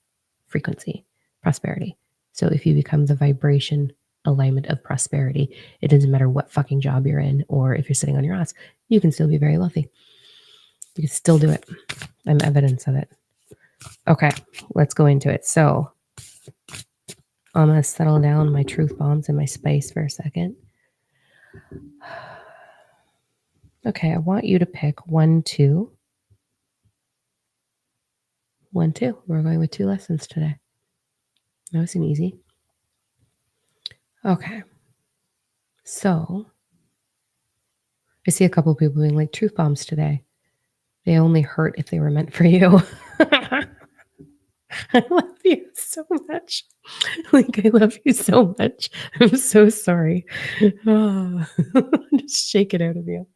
frequency, prosperity. So if you become the vibration alignment of prosperity, it doesn't matter what fucking job you're in, or if you're sitting on your ass, you can still be very wealthy. You can still do it. I'm evidence of it. Okay, let's go into it. So I'm going to settle down my truth bombs and my spice for a second. Okay, I want you to pick 1, 2. 1, 2. We're going with 2 lessons today. That was an easy. Okay. So I see a couple of people being like, truth bombs today. They only hurt if they were meant for you. I love you so much. Like, I love you so much. I'm so sorry. Oh, just shake it out of you.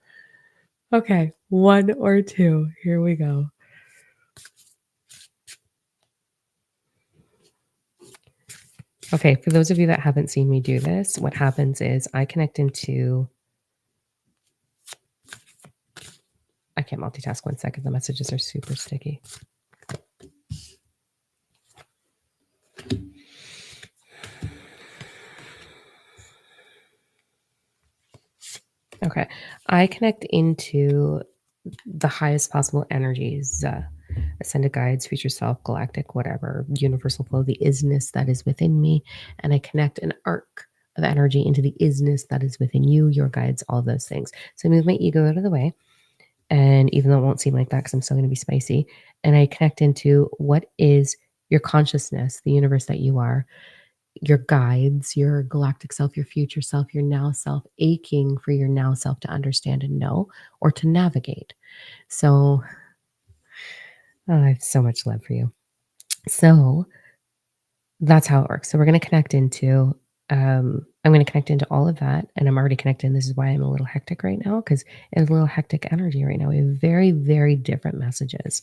Okay, 1 or 2. Here we go. Okay, for those of you that haven't seen me do this, what happens is I connect into... I can't multitask. 1 second. The messages are super sticky. Okay, I connect into the highest possible energies, ascended guides, future self, galactic, whatever, universal flow, the isness that is within me. And I connect an arc of energy into the isness that is within you, your guides, all those things. So I move my ego out of the way. And even though it won't seem like that, because I'm still going to be spicy, and I connect into what is your consciousness, the universe that you are, your guides, your galactic self, your future self, your now self, aching for your now self to understand and know, or to navigate. So I have so much love for you. So that's how it works. So we're going to connect into, I'm going to connect into all of that. And I'm already connected. And this is why I'm a little hectic right now, because it's a little hectic energy right now. We have very, very different messages.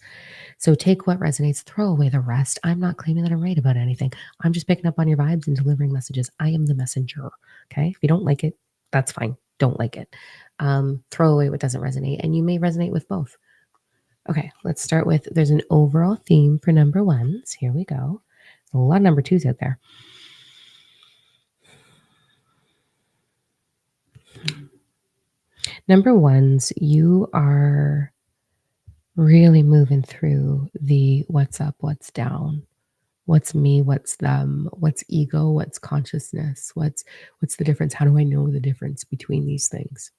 So take what resonates, throw away the rest. I'm not claiming that I'm right about anything. I'm just picking up on your vibes and delivering messages. I am the messenger. Okay. If you don't like it, that's fine. Don't like it. Throw away what doesn't resonate. And you may resonate with both. Okay, let's start with, there's an overall theme for number 1s. Here we go. There's a lot of number 2s out there. Number 1s, you are really moving through the what's up, what's down, what's me, what's them, what's ego, what's consciousness, what's the difference? How do I know the difference between these things?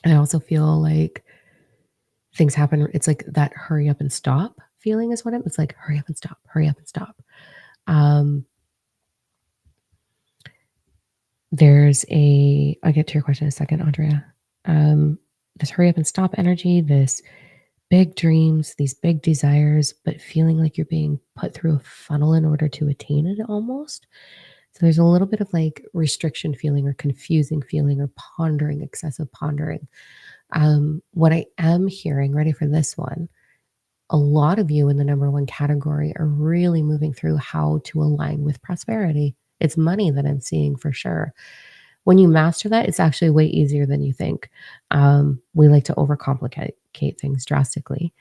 I also feel like things happen. It's like that hurry up and stop feeling is what it's like. Hurry up and stop, hurry up and stop. I'll get to your question in a second, Andrea. This hurry up and stop energy, this big dreams, these big desires, but feeling like you're being put through a funnel in order to attain it almost. So there's a little bit of like restriction feeling or confusing feeling or pondering, excessive pondering. What I am hearing, ready for this one, a lot of you in the number one category are really moving through how to align with prosperity. It's money that I'm seeing for sure. When you master that, it's actually way easier than you think. We like to overcomplicate things drastically,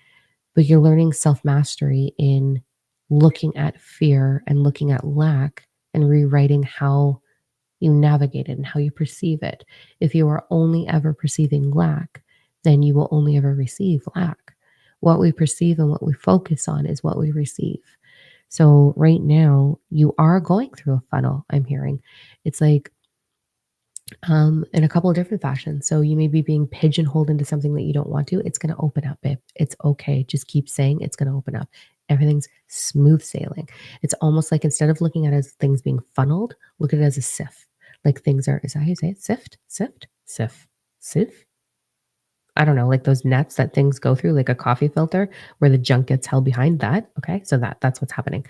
but you're learning self mastery in looking at fear and looking at lack and rewriting how you navigate it and how you perceive it. If you are only ever perceiving lack, then you will only ever receive lack. What we perceive and what we focus on is what we receive. So, right now, you are going through a funnel, I'm hearing. It's like in a couple of different fashions. So you may be being pigeonholed into something that you don't want to. It's going to open up, babe. It's okay. Just keep saying it's going to open up. Everything's smooth sailing. It's almost like instead of looking at it as things being funneled, look at it as a sieve. Like things are, is that how you say it? Sift, sift, sieve, sieve. I don't know, like those nets that things go through, like a coffee filter where the junk gets held behind that. Okay. So that's what's happening.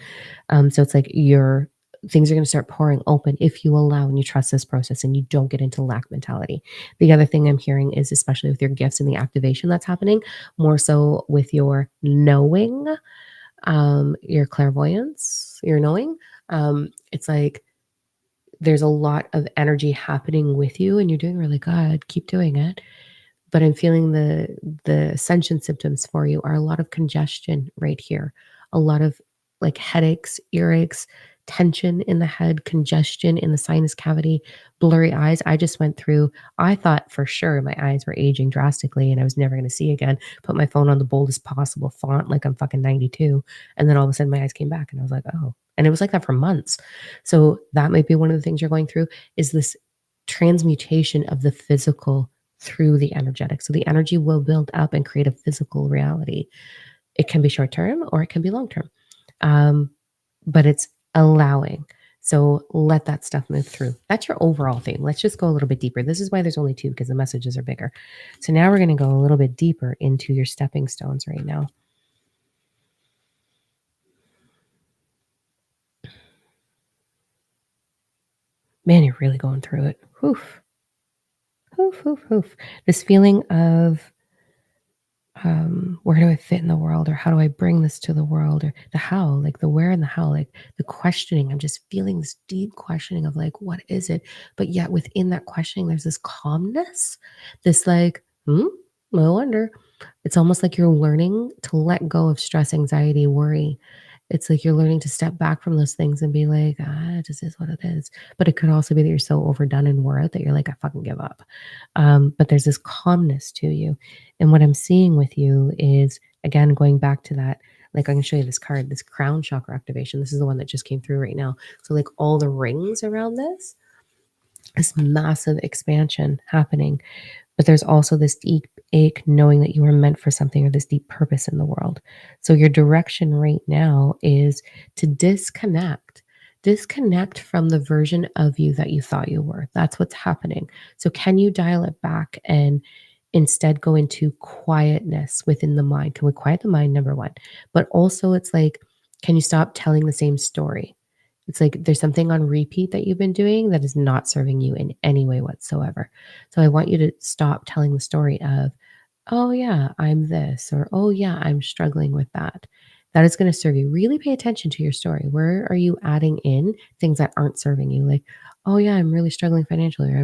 So it's like your things are going to start pouring open if you allow and you trust this process and you don't get into lack mentality. The other thing I'm hearing is, especially with your gifts and the activation that's happening, more so with your knowing, your clairvoyance, your knowing. It's like there's a lot of energy happening with you and you're doing really good. Keep doing it, but I'm feeling the ascension symptoms for you are a lot of congestion right here, a lot of like headaches, earaches, tension in the head, congestion in the sinus cavity, blurry eyes. I just went through, I thought for sure my eyes were aging drastically and I was never going to see again. Put my phone on the boldest possible font like I'm fucking 92. And then all of a sudden my eyes came back and I was like, oh. And it was like that for months. So that might be one of the things you're going through is this transmutation of the physical through the energetic. So the energy will build up and create a physical reality. It can be short term or it can be long term, um, but it's allowing. So let that stuff move through. That's your overall theme. Let's just go a little bit deeper. This is why there's only two because the messages are bigger. So now we're going to go a little bit deeper into your stepping stones right now. Man, you're really going through it. Oof, oof, oof, oof. This feeling of where do I fit in the world, or how do I bring this to the world, or the how, like the where and the how, like the questioning. I'm just feeling this deep questioning of like, what is it? But yet within that questioning, there's this calmness, this like, no wonder. It's almost like you're learning to let go of stress, anxiety, worry. It's like you're learning to step back from those things and be like, it just is what it is. But it could also be that you're so overdone and wore out that you're like, I fucking give up. But there's this calmness to you. And what I'm seeing with you is, again, going back to that, like I can show you this card, this crown chakra activation. This is the one that just came through right now. So, like all the rings around this massive expansion happening. But there's also this deep ache knowing that you are meant for something or this deep purpose in the world. So, your direction right now is to disconnect from the version of you that you thought you were. That's what's happening. So, can you dial it back and instead go into quietness within the mind? Can we quiet the mind? Number one. But also, it's like, can you stop telling the same story? It's like there's something on repeat that you've been doing that is not serving you in any way whatsoever. So I want you to stop telling the story of, oh, yeah, I'm this, or oh, yeah, I'm struggling with that. That is going to serve you. Really pay attention to your story. Where are you adding in things that aren't serving you? Like, oh, yeah, I'm really struggling financially, or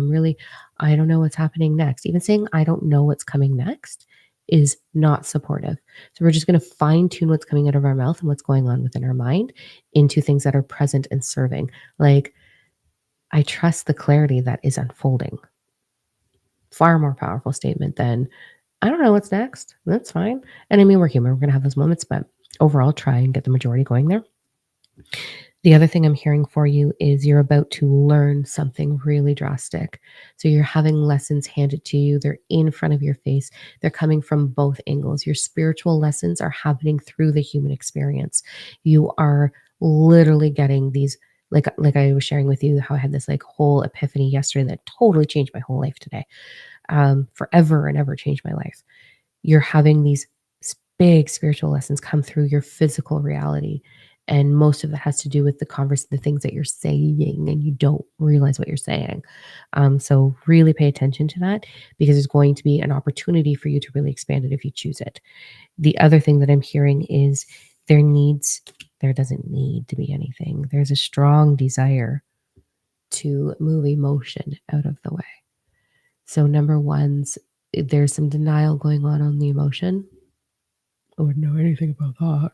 I don't know what's happening next. Even saying, I don't know what's coming next is not supportive. So we're just going to fine tune what's coming out of our mouth and what's going on within our mind into things that are present and serving. Like, I trust the clarity that is unfolding. Far more powerful statement than, I don't know what's next. That's fine. And I mean, we're human. We're going to have those moments, but overall, try and get the majority going there. The other thing I'm hearing for you is you're about to learn something really drastic. So you're having lessons handed to you. They're in front of your face. They're coming from both angles. Your spiritual lessons are happening through the human experience. You are literally getting these, like I was sharing with you how I had this like whole epiphany yesterday that totally changed my whole life today. Forever and ever changed my life. You're having these big spiritual lessons come through your physical reality. And most of that has to do with the things that you're saying, and you don't realize what you're saying. So really pay attention to that because there's going to be an opportunity for you to really expand it if you choose it. The other thing that I'm hearing is there doesn't need to be anything. There's a strong desire to move emotion out of the way. So number one's there's some denial going on the emotion. I wouldn't know anything about that.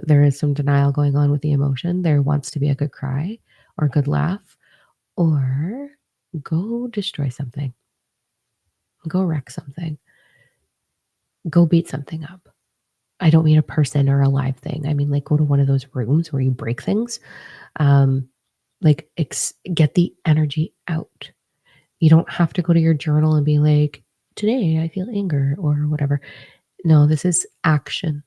There is some denial going on with the emotion. There wants to be a good cry or a good laugh, or go destroy something, go wreck something, go beat something up. I don't mean a person or a live thing. I mean, like, go to one of those rooms where you break things. Um, get the energy out. You don't have to go to your journal and be like, today I feel anger or whatever. No, this is action.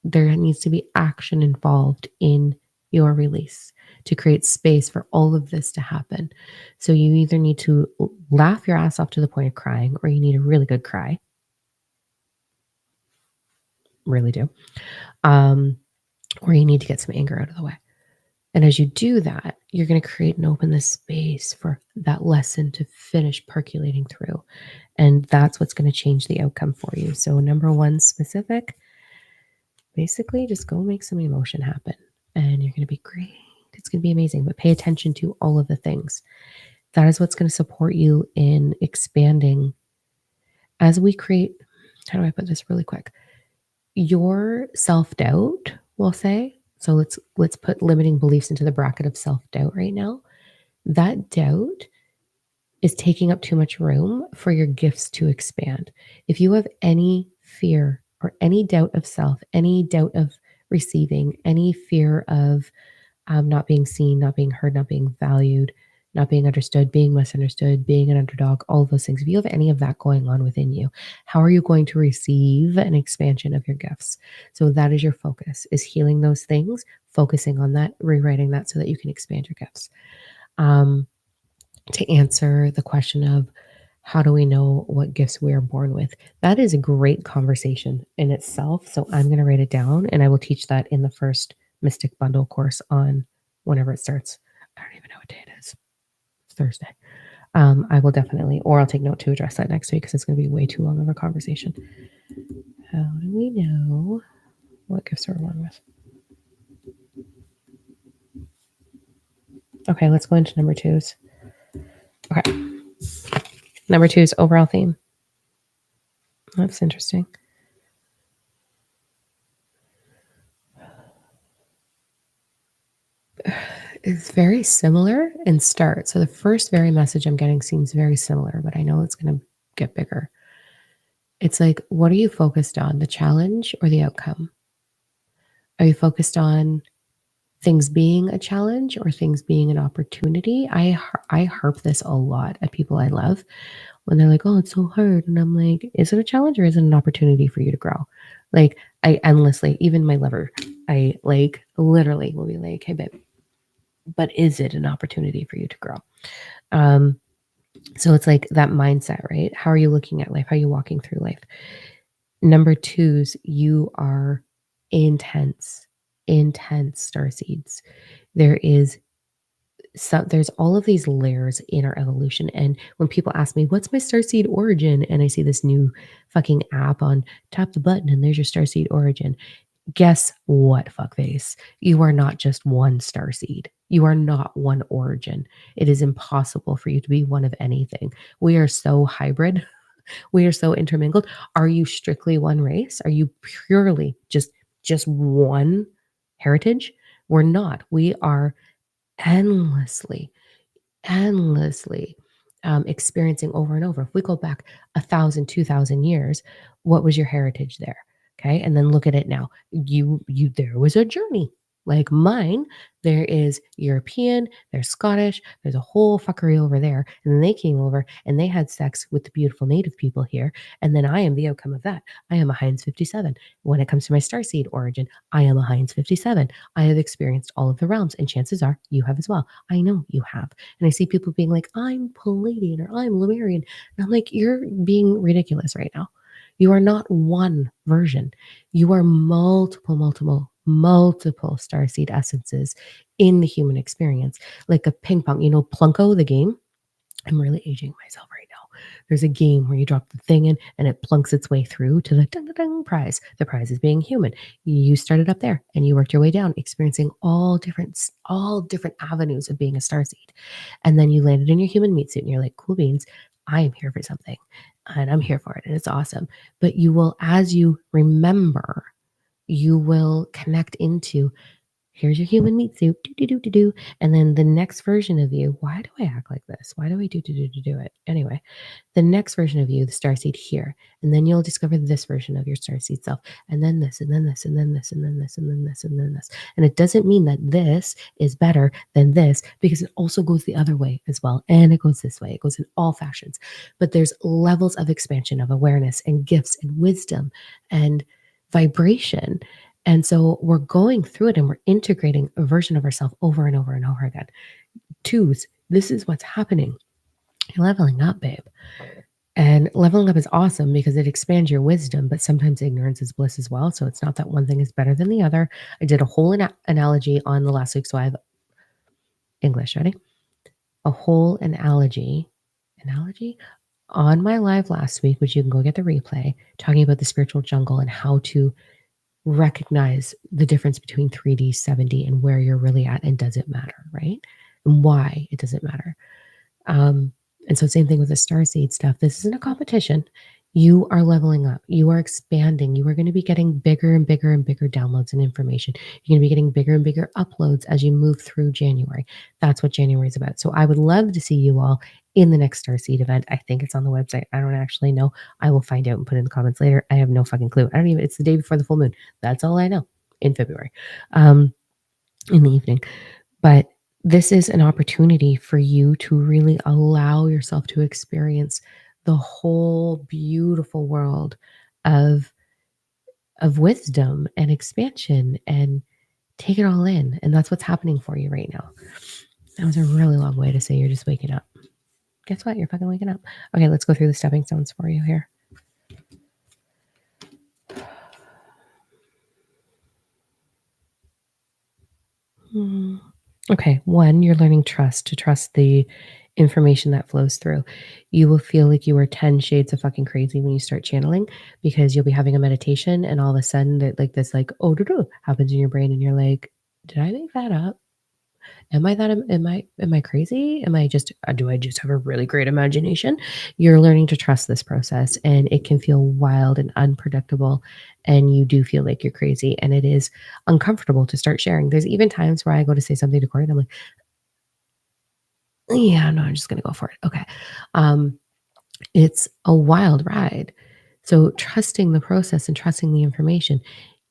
There needs to be action involved in your release to create space for all of this to happen. So you either need to laugh your ass off to the point of crying, or you need a really good cry. Really do. Or you need to get some anger out of the way. And as you do that, you're going to create and open the space for that lesson to finish percolating through. And that's what's going to change the outcome for you. So, number one, specific, basically just go make some emotion happen and you're going to be great. It's going to be amazing. But pay attention to all of the things. That is what's going to support you in expanding as we create. How do I put this really quick? Your self-doubt, we'll say. So let's put limiting beliefs into the bracket of self-doubt right now. That doubt is taking up too much room for your gifts to expand. If you have any fear or any doubt of self, any doubt of receiving, any fear of not being seen, not being heard, not being valued, not being understood, being misunderstood, being an underdog, all of those things. If you have any of that going on within you, how are you going to receive an expansion of your gifts? So that is your focus, is healing those things, focusing on that, rewriting that so that you can expand your gifts. To answer the question of how do we know what gifts we are born with? That is a great conversation in itself. So I'm going to write it down and I will teach that in the first Mystic Bundle course on whenever it starts. I don't even know what day it is. It's Thursday. I will definitely, or I'll take note to address that next week because it's going to be way too long of a conversation. How do we know what gifts we're born with? Okay, let's go into number twos. Okay. Number two is overall theme. That's interesting. It's very similar in start. So the first very message I'm getting seems very similar, but I know it's going to get bigger. It's like, what are you focused on, the challenge or the outcome? Are you focused on things being a challenge or things being an opportunity? I harp this a lot at people I love when they're like, oh, it's so hard. And I'm like, is it a challenge or is it an opportunity for you to grow? Like, I endlessly, even my lover, I like literally will be like, hey, babe, but is it an opportunity for you to grow? So it's like that mindset, right? How are you looking at life? How are you walking through life? Number twos, you are intense star seeds. There's all of these layers in our evolution. And when people ask me, what's my starseed origin? And I see this new fucking app on, tap the button and there's your starseed origin. Guess what, fuckface? You are not just one starseed. You are not one origin. It is impossible for you to be one of anything. We are so hybrid. We are so intermingled. Are you strictly one race? Are you purely just one heritage? We're not. We are endlessly experiencing over and over. If we go back 1,000, 2,000 years, what was your heritage there? Okay. And then look at it now. There was a journey like mine. There is European, there's Scottish, there's a whole fuckery over there. And then they came over and they had sex with the beautiful native people here. And then I am the outcome of that. I am a Heinz 57. When it comes to my starseed origin, I am a Heinz 57. I have experienced all of the realms, and chances are you have as well. I know you have. And I see people being like, I'm Palladian or I'm Lemurian. And I'm like, you're being ridiculous right now. You are not one version. You are multiple, multiple, multiple starseed essences in the human experience, like a ping pong. You know, Plunko, the game. I'm really aging myself right now. There's a game where you drop the thing in and it plunks its way through to the ding, ding, ding prize. The prize is being human. You started up there and you worked your way down, experiencing all different avenues of being a starseed. And then you landed in your human meat suit and you're like, cool beans, I am here for something and I'm here for it. And it's awesome. But you will, as you remember, you will connect into here's your human meat suit, do do do do do, and then the next version of you. Why do I act like this? Why do I do it? Anyway, the next version of you, the starseed here, and then you'll discover this version of your starseed self, and then this, and then this, and then this, and then this, and then this, and then this. And it doesn't mean that this is better than this because it also goes the other way as well, and it goes this way. It goes in all fashions, but there's levels of expansion of awareness and gifts and wisdom and vibration. And so we're going through it and we're integrating a version of ourselves over and over and over again. Twos, this is what's happening. You're leveling up, babe. And leveling up is awesome because it expands your wisdom, but sometimes ignorance is bliss as well. So it's not that one thing is better than the other. I did a whole analogy on the last week. So I have English, ready? A whole analogy on my live last week, which you can go get the replay, talking about the spiritual jungle and how to recognize the difference between 3D, 7D, and where you're really at, and does it matter, right? And why it doesn't matter. And so same thing with the starseed stuff. This isn't a competition. You are leveling up. You are expanding. You are going to be getting bigger and bigger and bigger downloads and information. You're going to be getting bigger and bigger uploads as you move through January. That's what January is about. So I would love to see you all in the next Starseed event. I think it's on the website. I don't actually know. I will find out and put it in the comments later. I have no fucking clue. I don't even, it's the day before the full moon. That's all I know in February, in the evening. But this is an opportunity for you to really allow yourself to experience the whole beautiful world of wisdom and expansion and take it all in. And that's what's happening for you right now. That was a really long way to say you're just waking up. Guess what? You're fucking waking up. Okay, let's go through the stepping stones for you here. Okay, one, you're learning trust, to trust the information that flows through. You will feel like you are 10 shades of fucking crazy when you start channeling because you'll be having a meditation and all of a sudden that like this like oh happens in your brain and you're like, did I make that up? Am I crazy? Am I just do I just have a really great imagination? You're learning to trust this process and it can feel wild and unpredictable and you do feel like you're crazy and it is uncomfortable to start sharing. There's even times where I go to say something to Corey and I'm like, yeah, no, I'm just gonna go for it. Okay. It's a wild ride. So trusting the process and trusting the information.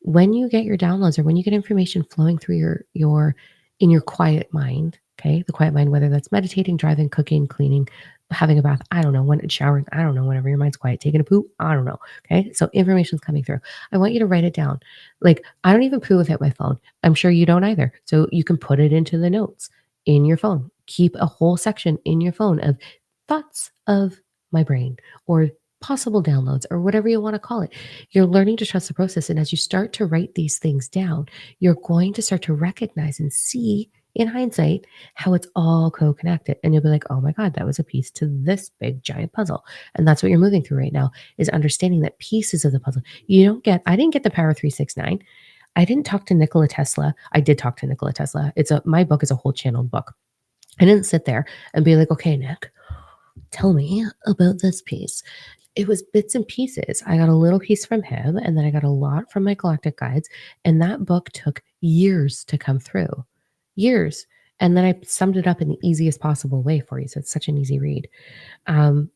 When you get your downloads or when you get information flowing through your in your quiet mind, okay? The quiet mind, whether that's meditating, driving, cooking, cleaning, having a bath, I don't know, when showering, I don't know, whenever your mind's quiet, taking a poo, I don't know. Okay. So information's coming through. I want you to write it down. Like I don't even poo without my phone. I'm sure you don't either. So you can put it into the notes in your phone. Keep a whole section in your phone of thoughts of my brain or possible downloads or whatever you want to call it. You're learning to trust the process. And as you start to write these things down, you're going to start to recognize and see in hindsight how it's all co-connected. And you'll be like, oh my God, that was a piece to this big giant puzzle. And that's what you're moving through right now is understanding that pieces of the puzzle. I didn't get the Power 369. I didn't talk to Nikola Tesla. I did talk to Nikola Tesla. My book is a whole channeled book. I didn't sit there and be like, okay, Nick, tell me about this piece. It was bits and pieces. I got a little piece from him, and then I got a lot from my galactic guides. And that book took years to come through, years. And then I summed it up in the easiest possible way for you. So it's such an easy read. But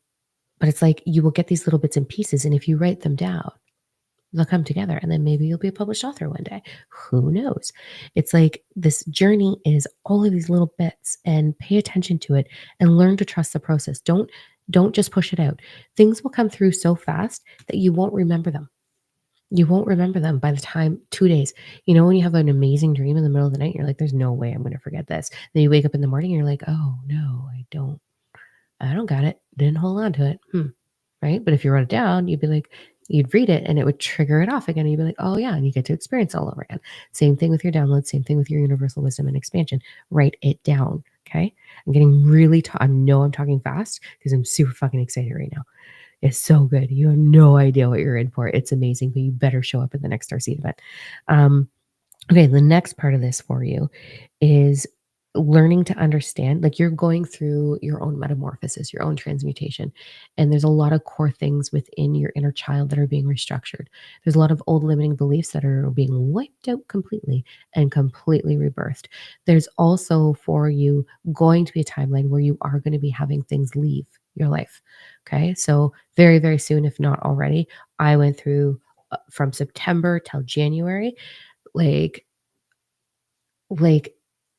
it's like you will get these little bits and pieces. And if you write them down, they'll come together and then maybe you'll be a published author one day. Who knows? It's like this journey is all of these little bits and pay attention to it and learn to trust the process. Don't just push it out. Things will come through so fast that you won't remember them. You won't remember them by the time 2 days. You know, when you have an amazing dream in the middle of the night, you're like, there's no way I'm going to forget this. Then you wake up in the morning and you're like, oh no, I don't got it. Didn't hold on to it. Right. But if you wrote it down, you'd be like, you'd read it and it would trigger it off again. And you'd be like, oh, yeah. And you get to experience it all over again. Same thing with your download, same thing with your universal wisdom and expansion. Write it down. Okay. I'm getting really, I know I'm talking fast because I'm super fucking excited right now. It's so good. You have no idea what you're in for. It's amazing, but you better show up at the next Starseed event. Okay, the next part of this for you is learning to understand, like you're going through your own metamorphosis, your own transmutation. And there's a lot of core things within your inner child that are being restructured. There's a lot of old limiting beliefs that are being wiped out completely and completely rebirthed. There's also for you going to be a timeline where you are going to be having things leave your life. Okay. So very, very soon, if not already, I went through from September till January, like like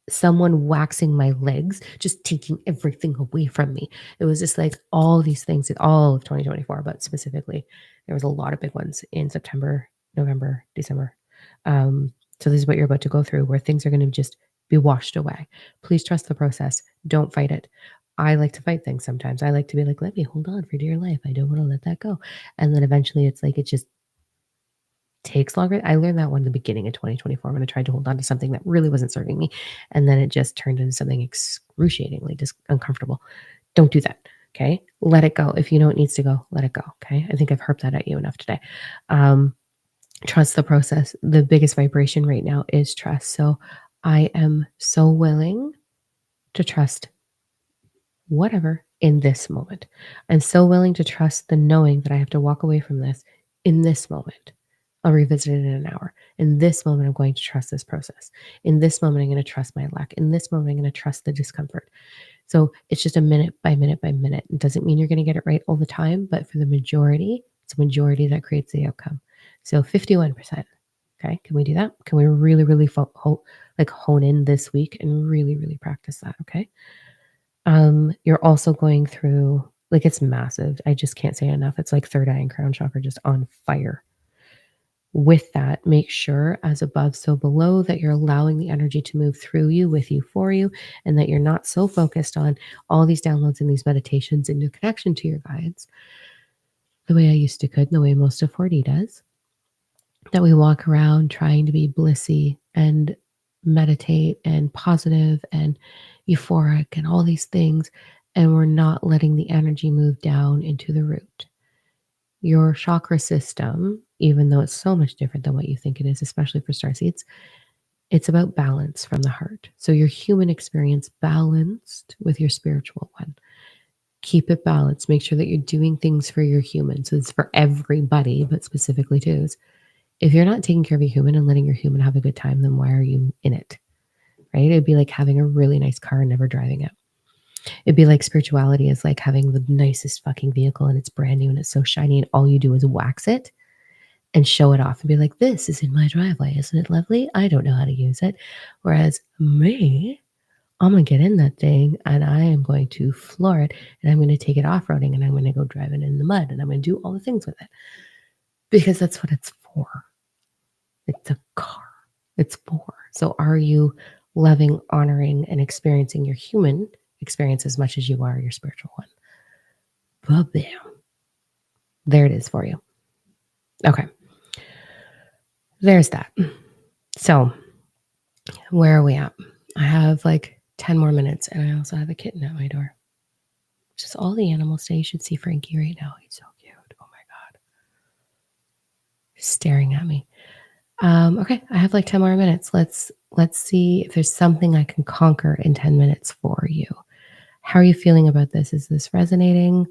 someone waxing my legs, just taking everything away from me. It was just like all these things in all of 2024, but specifically, there was a lot of big ones in September, November, December. So this is what you're about to go through, where things are going to just be washed away. Please trust the process. Don't fight it. I like to fight things sometimes. I like to be like, let me hold on for dear life. I don't want to let that go. And then eventually it's like, it just takes longer. I learned that one in the beginning of 2024 when I tried to hold on to something that really wasn't serving me. And then it just turned into something excruciatingly uncomfortable. Don't do that. Okay. Let it go. If you know it needs to go, let it go. Okay. I think I've harped that at you enough today. Trust the process. The biggest vibration right now is trust. So I am so willing to trust whatever in this moment. I'm so willing to trust the knowing that I have to walk away from this in this moment. I'll revisit it in an hour. In this moment, I'm going to trust this process. In this moment, I'm going to trust my lack. In this moment, I'm going to trust the discomfort. So it's just a minute by minute by minute. It doesn't mean you're going to get it right all the time, but for the majority, it's a majority that creates the outcome. So 51%. Okay. Can we do that? Can we really, really hone in this week and really, really practice that? Okay. You're also going through, like, it's massive. I just can't say enough. It's like third eye and crown chakra just on fire. With that, make sure, as above, so below, that you're allowing the energy to move through you, with you, for you, and that you're not so focused on all these downloads and these meditations and your connection to your guides the way I used to could, and the way most of 4D does. That we walk around trying to be blissy and meditate and positive and euphoric and all these things, and we're not letting the energy move down into the root. Your chakra system, even though it's so much different than what you think it is, especially for starseeds, it's about balance from the heart. So your human experience balanced with your spiritual one. Keep it balanced. Make sure that you're doing things for your human. So it's for everybody, but specifically twos. If you're not taking care of your human and letting your human have a good time, then why are you in it? Right? It'd be like having a really nice car and never driving it. It'd be like spirituality is like having the nicest fucking vehicle and it's brand new and it's so shiny and all you do is wax it and show it off and be like, this is in my driveway. Isn't it lovely? I don't know how to use it. Whereas me, I'm going to get in that thing and I am going to floor it and I'm going to take it off-roading and I'm going to go driving in the mud and I'm going to do all the things with it because that's what it's for. It's a car. It's for. So are you loving, honoring, and experiencing your human experience as much as you are your spiritual one? Ba-bam. There it is for you. Okay. There's that. So where are we at? I have like 10 more minutes and I also have a kitten at my door. Just all the animals today. You should see Frankie right now. He's so cute. Oh my God. He's staring at me. Okay, I have like 10 more minutes. Let's see if there's something I can conquer in 10 minutes for you. How are you feeling about this? Is this resonating?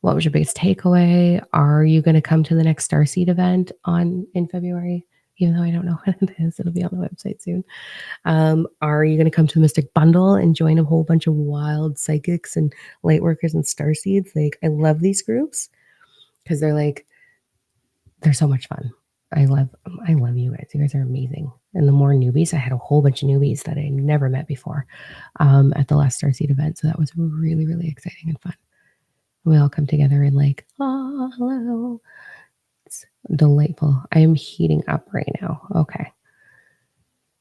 What was your biggest takeaway? Are you going to come to the next Starseed event in February? Even though I don't know when it is, it'll be on the website soon. Are you going to come to the Mystic Bundle and join a whole bunch of wild psychics and light workers and starseeds? Like, I love these groups because they're so much fun. I love you guys. You guys are amazing. And the more newbies, I had a whole bunch of newbies that I never met before at the last Starseed event. So that was really, really exciting and fun. We all come together and like, oh, hello. It's delightful. I am heating up right now. Okay.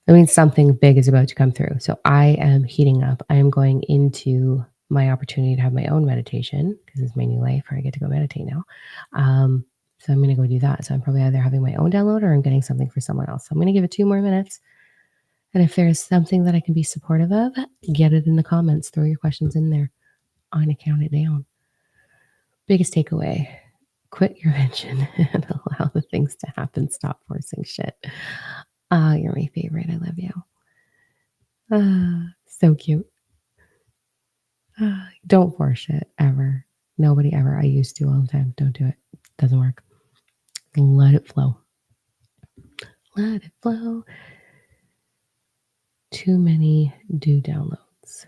I mean, something big is about to come through. So I am heating up. I am going into my opportunity to have my own meditation because it's my new life where I get to go meditate now. So I'm going to go do that. So I'm probably either having my own download or I'm getting something for someone else. So I'm going to give it 2 more minutes. And if there's something that I can be supportive of, get it in the comments. Throw your questions in there. I'm going to count it down. Biggest takeaway: quit your invention and allow the things to happen. Stop forcing shit. You're my favorite. I love you. So cute. Don't force shit ever. Nobody ever. I used to all the time. Don't do it. Doesn't work. Let it flow. Let it flow. Too many do downloads.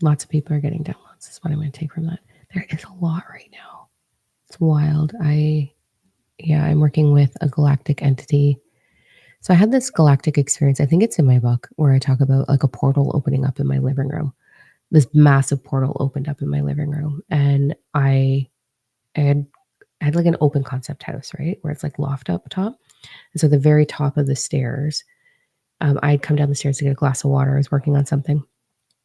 Lots of people are getting downloads. That's what I'm going to take from that. There is a lot right now. It's wild. I'm working with a galactic entity. So I had this galactic experience. I think it's in my book where I talk about like a portal opening up in my living room. This massive portal opened up in my living room, and I had like an open concept house, right? Where it's like loft up top. And so the very top of the stairs, I'd come down the stairs to get a glass of water. I was working on something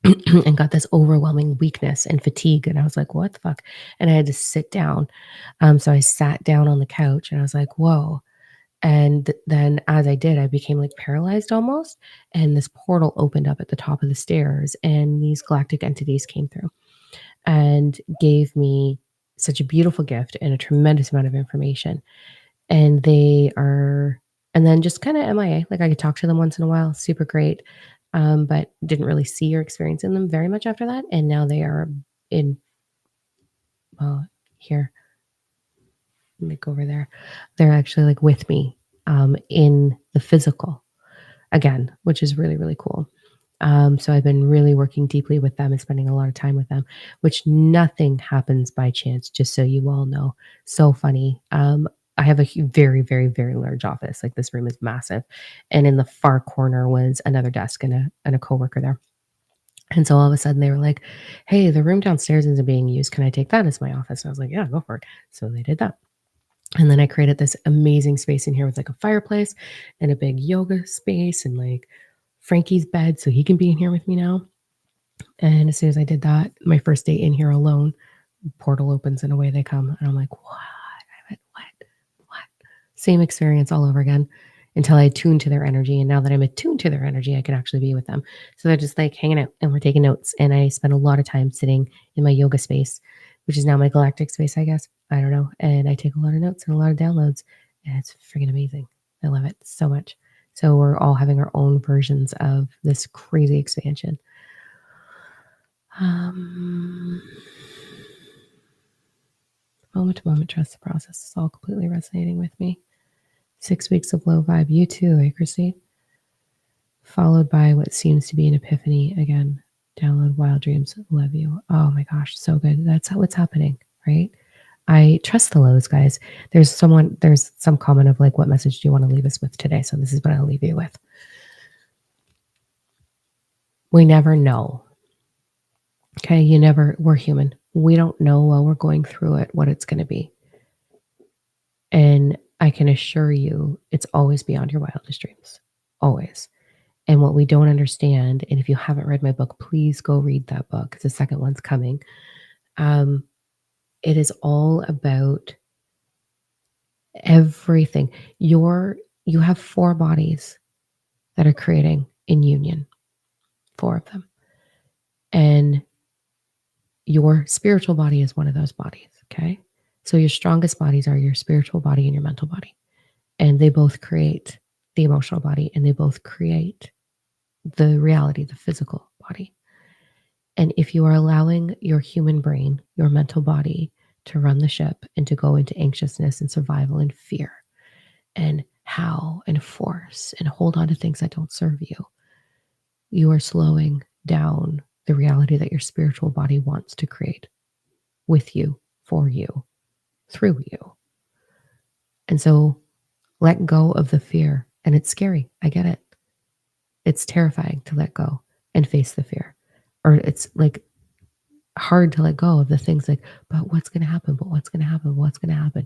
and got this overwhelming weakness and fatigue. And I was like, what the fuck? And I had to sit down. So I sat down on the couch and I was like, whoa. And then as I did, I became like paralyzed almost. And this portal opened up at the top of the stairs, and these galactic entities came through and gave me such a beautiful gift and a tremendous amount of information. And and then just kind of MIA. Like I could talk to them once in a while, super great. But didn't really see or experience in them very much after that. And now they are in, well, here, let me go over there. They're actually like with me in the physical again, which is really, really cool. So I've been really working deeply with them and spending a lot of time with them, which nothing happens by chance, just so you all know. So funny. I have a very, very, very large office. Like this room is massive. And in the far corner was another desk and a coworker there. And so all of a sudden they were like, hey, the room downstairs isn't being used. Can I take that as my office? And I was like, yeah, go for it. So they did that. And then I created this amazing space in here with like a fireplace and a big yoga space and like Frankie's bed, so he can be in here with me now. And as soon as I did that, my first day in here alone, portal opens and away they come. And I'm like, what? I went, what? Same experience all over again until I attuned to their energy. And now that I'm attuned to their energy, I can actually be with them. So they're just like hanging out and we're taking notes. And I spend a lot of time sitting in my yoga space, which is now my galactic space, I guess. I don't know. And I take a lot of notes and a lot of downloads. And it's freaking amazing. I love it so much. So we're all having our own versions of this crazy expansion. Moment to moment, trust the process. It's all completely resonating with me. 6 weeks of low vibe. You too, eh, Christy? Followed by what seems to be an epiphany again. Download Wild Dreams. Love you. Oh my gosh, so good. That's what's happening, right? I trust the lows, guys. There's some comment of like, what message do you want to leave us with today? So this is what I'll leave you with. We never know. Okay, we're human. We don't know while we're going through it what it's going to be. And I can assure you, it's always beyond your wildest dreams. Always. And what we don't understand, and if you haven't read my book, please go read that book because the second one's coming. It is all about everything. You have 4 bodies that are creating in union, 4 of them. And your spiritual body is one of those bodies, okay? So your strongest bodies are your spiritual body and your mental body. And they both create the emotional body and they both create the reality, the physical body. And if you are allowing your human brain, your mental body to run the ship and to go into anxiousness and survival and fear and howl and force and hold on to things that don't serve you, you are slowing down the reality that your spiritual body wants to create with you, for you, through you. And so let go of the fear. And it's scary. I get it. It's terrifying to let go and face the fear. Or it's like hard to let go of the things like, but what's going to happen? But what's going to happen? What's going to happen?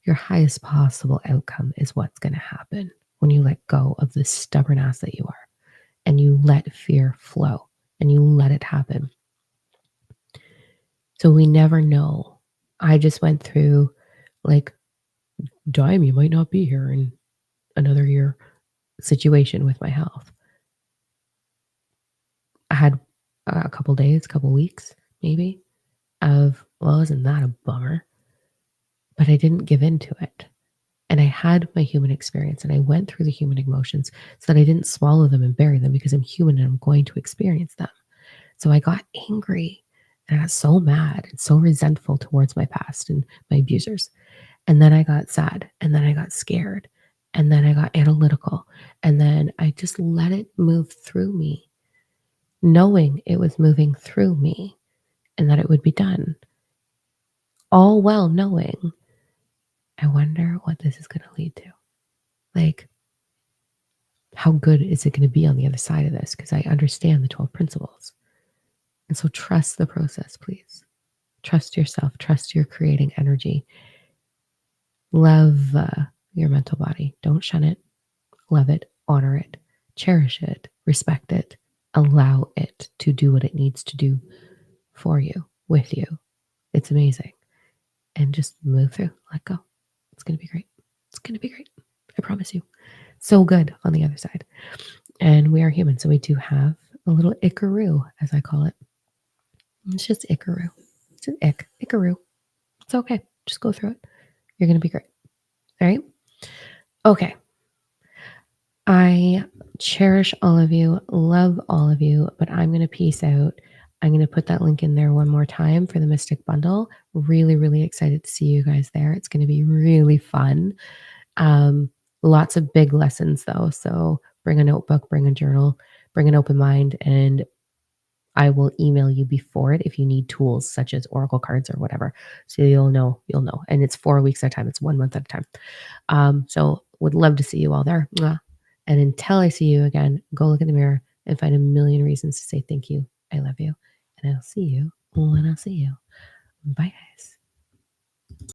Your highest possible outcome is what's going to happen when you let go of the stubborn ass that you are and you let fear flow and you let it happen. So we never know I just went through like, "Dime, you might not be here in another year" situation with my health. I had a couple days, couple weeks, maybe, of, well, isn't that a bummer? But I didn't give in to it. And I had my human experience and I went through the human emotions so that I didn't swallow them and bury them because I'm human and I'm going to experience them. So I got angry and I got so mad and so resentful towards my past and my abusers. And then I got sad and then I got scared and then I got analytical and then I just let it move through me, knowing it was moving through me and that it would be done. All well knowing, I wonder what this is going to lead to. Like, how good is it going to be on the other side of this? Because I understand the 12 principles. And so trust the process, please. Trust yourself, trust your creating energy. Love your mental body. Don't shun it. Love it, honor it, cherish it, respect it, allow it to do what it needs to do for you, with you. It's amazing. And just move through, let go. It's going to be great. It's going to be great. I promise you. So good on the other side. And we are human. So we do have a little ickaroo, as I call it. It's just ickaroo. It's an ickaroo. It's okay. Just go through it. You're going to be great. All right. Okay. I cherish all of you, love all of you, but I'm going to peace out. I'm going to put that link in there one more time for the Mystic Bundle. Really, really excited to see you guys there. It's going to be really fun. Lots of big lessons though. So bring a notebook, bring a journal, bring an open mind, and I will email you before it if you need tools such as oracle cards or whatever. So you'll know. And it's 4 weeks at a time. It's 1 month at a time. So would love to see you all there. Mwah. And until I see you again, go look in the mirror and find a million reasons to say thank you. I love you. And I'll see you when I'll see you. Bye, guys.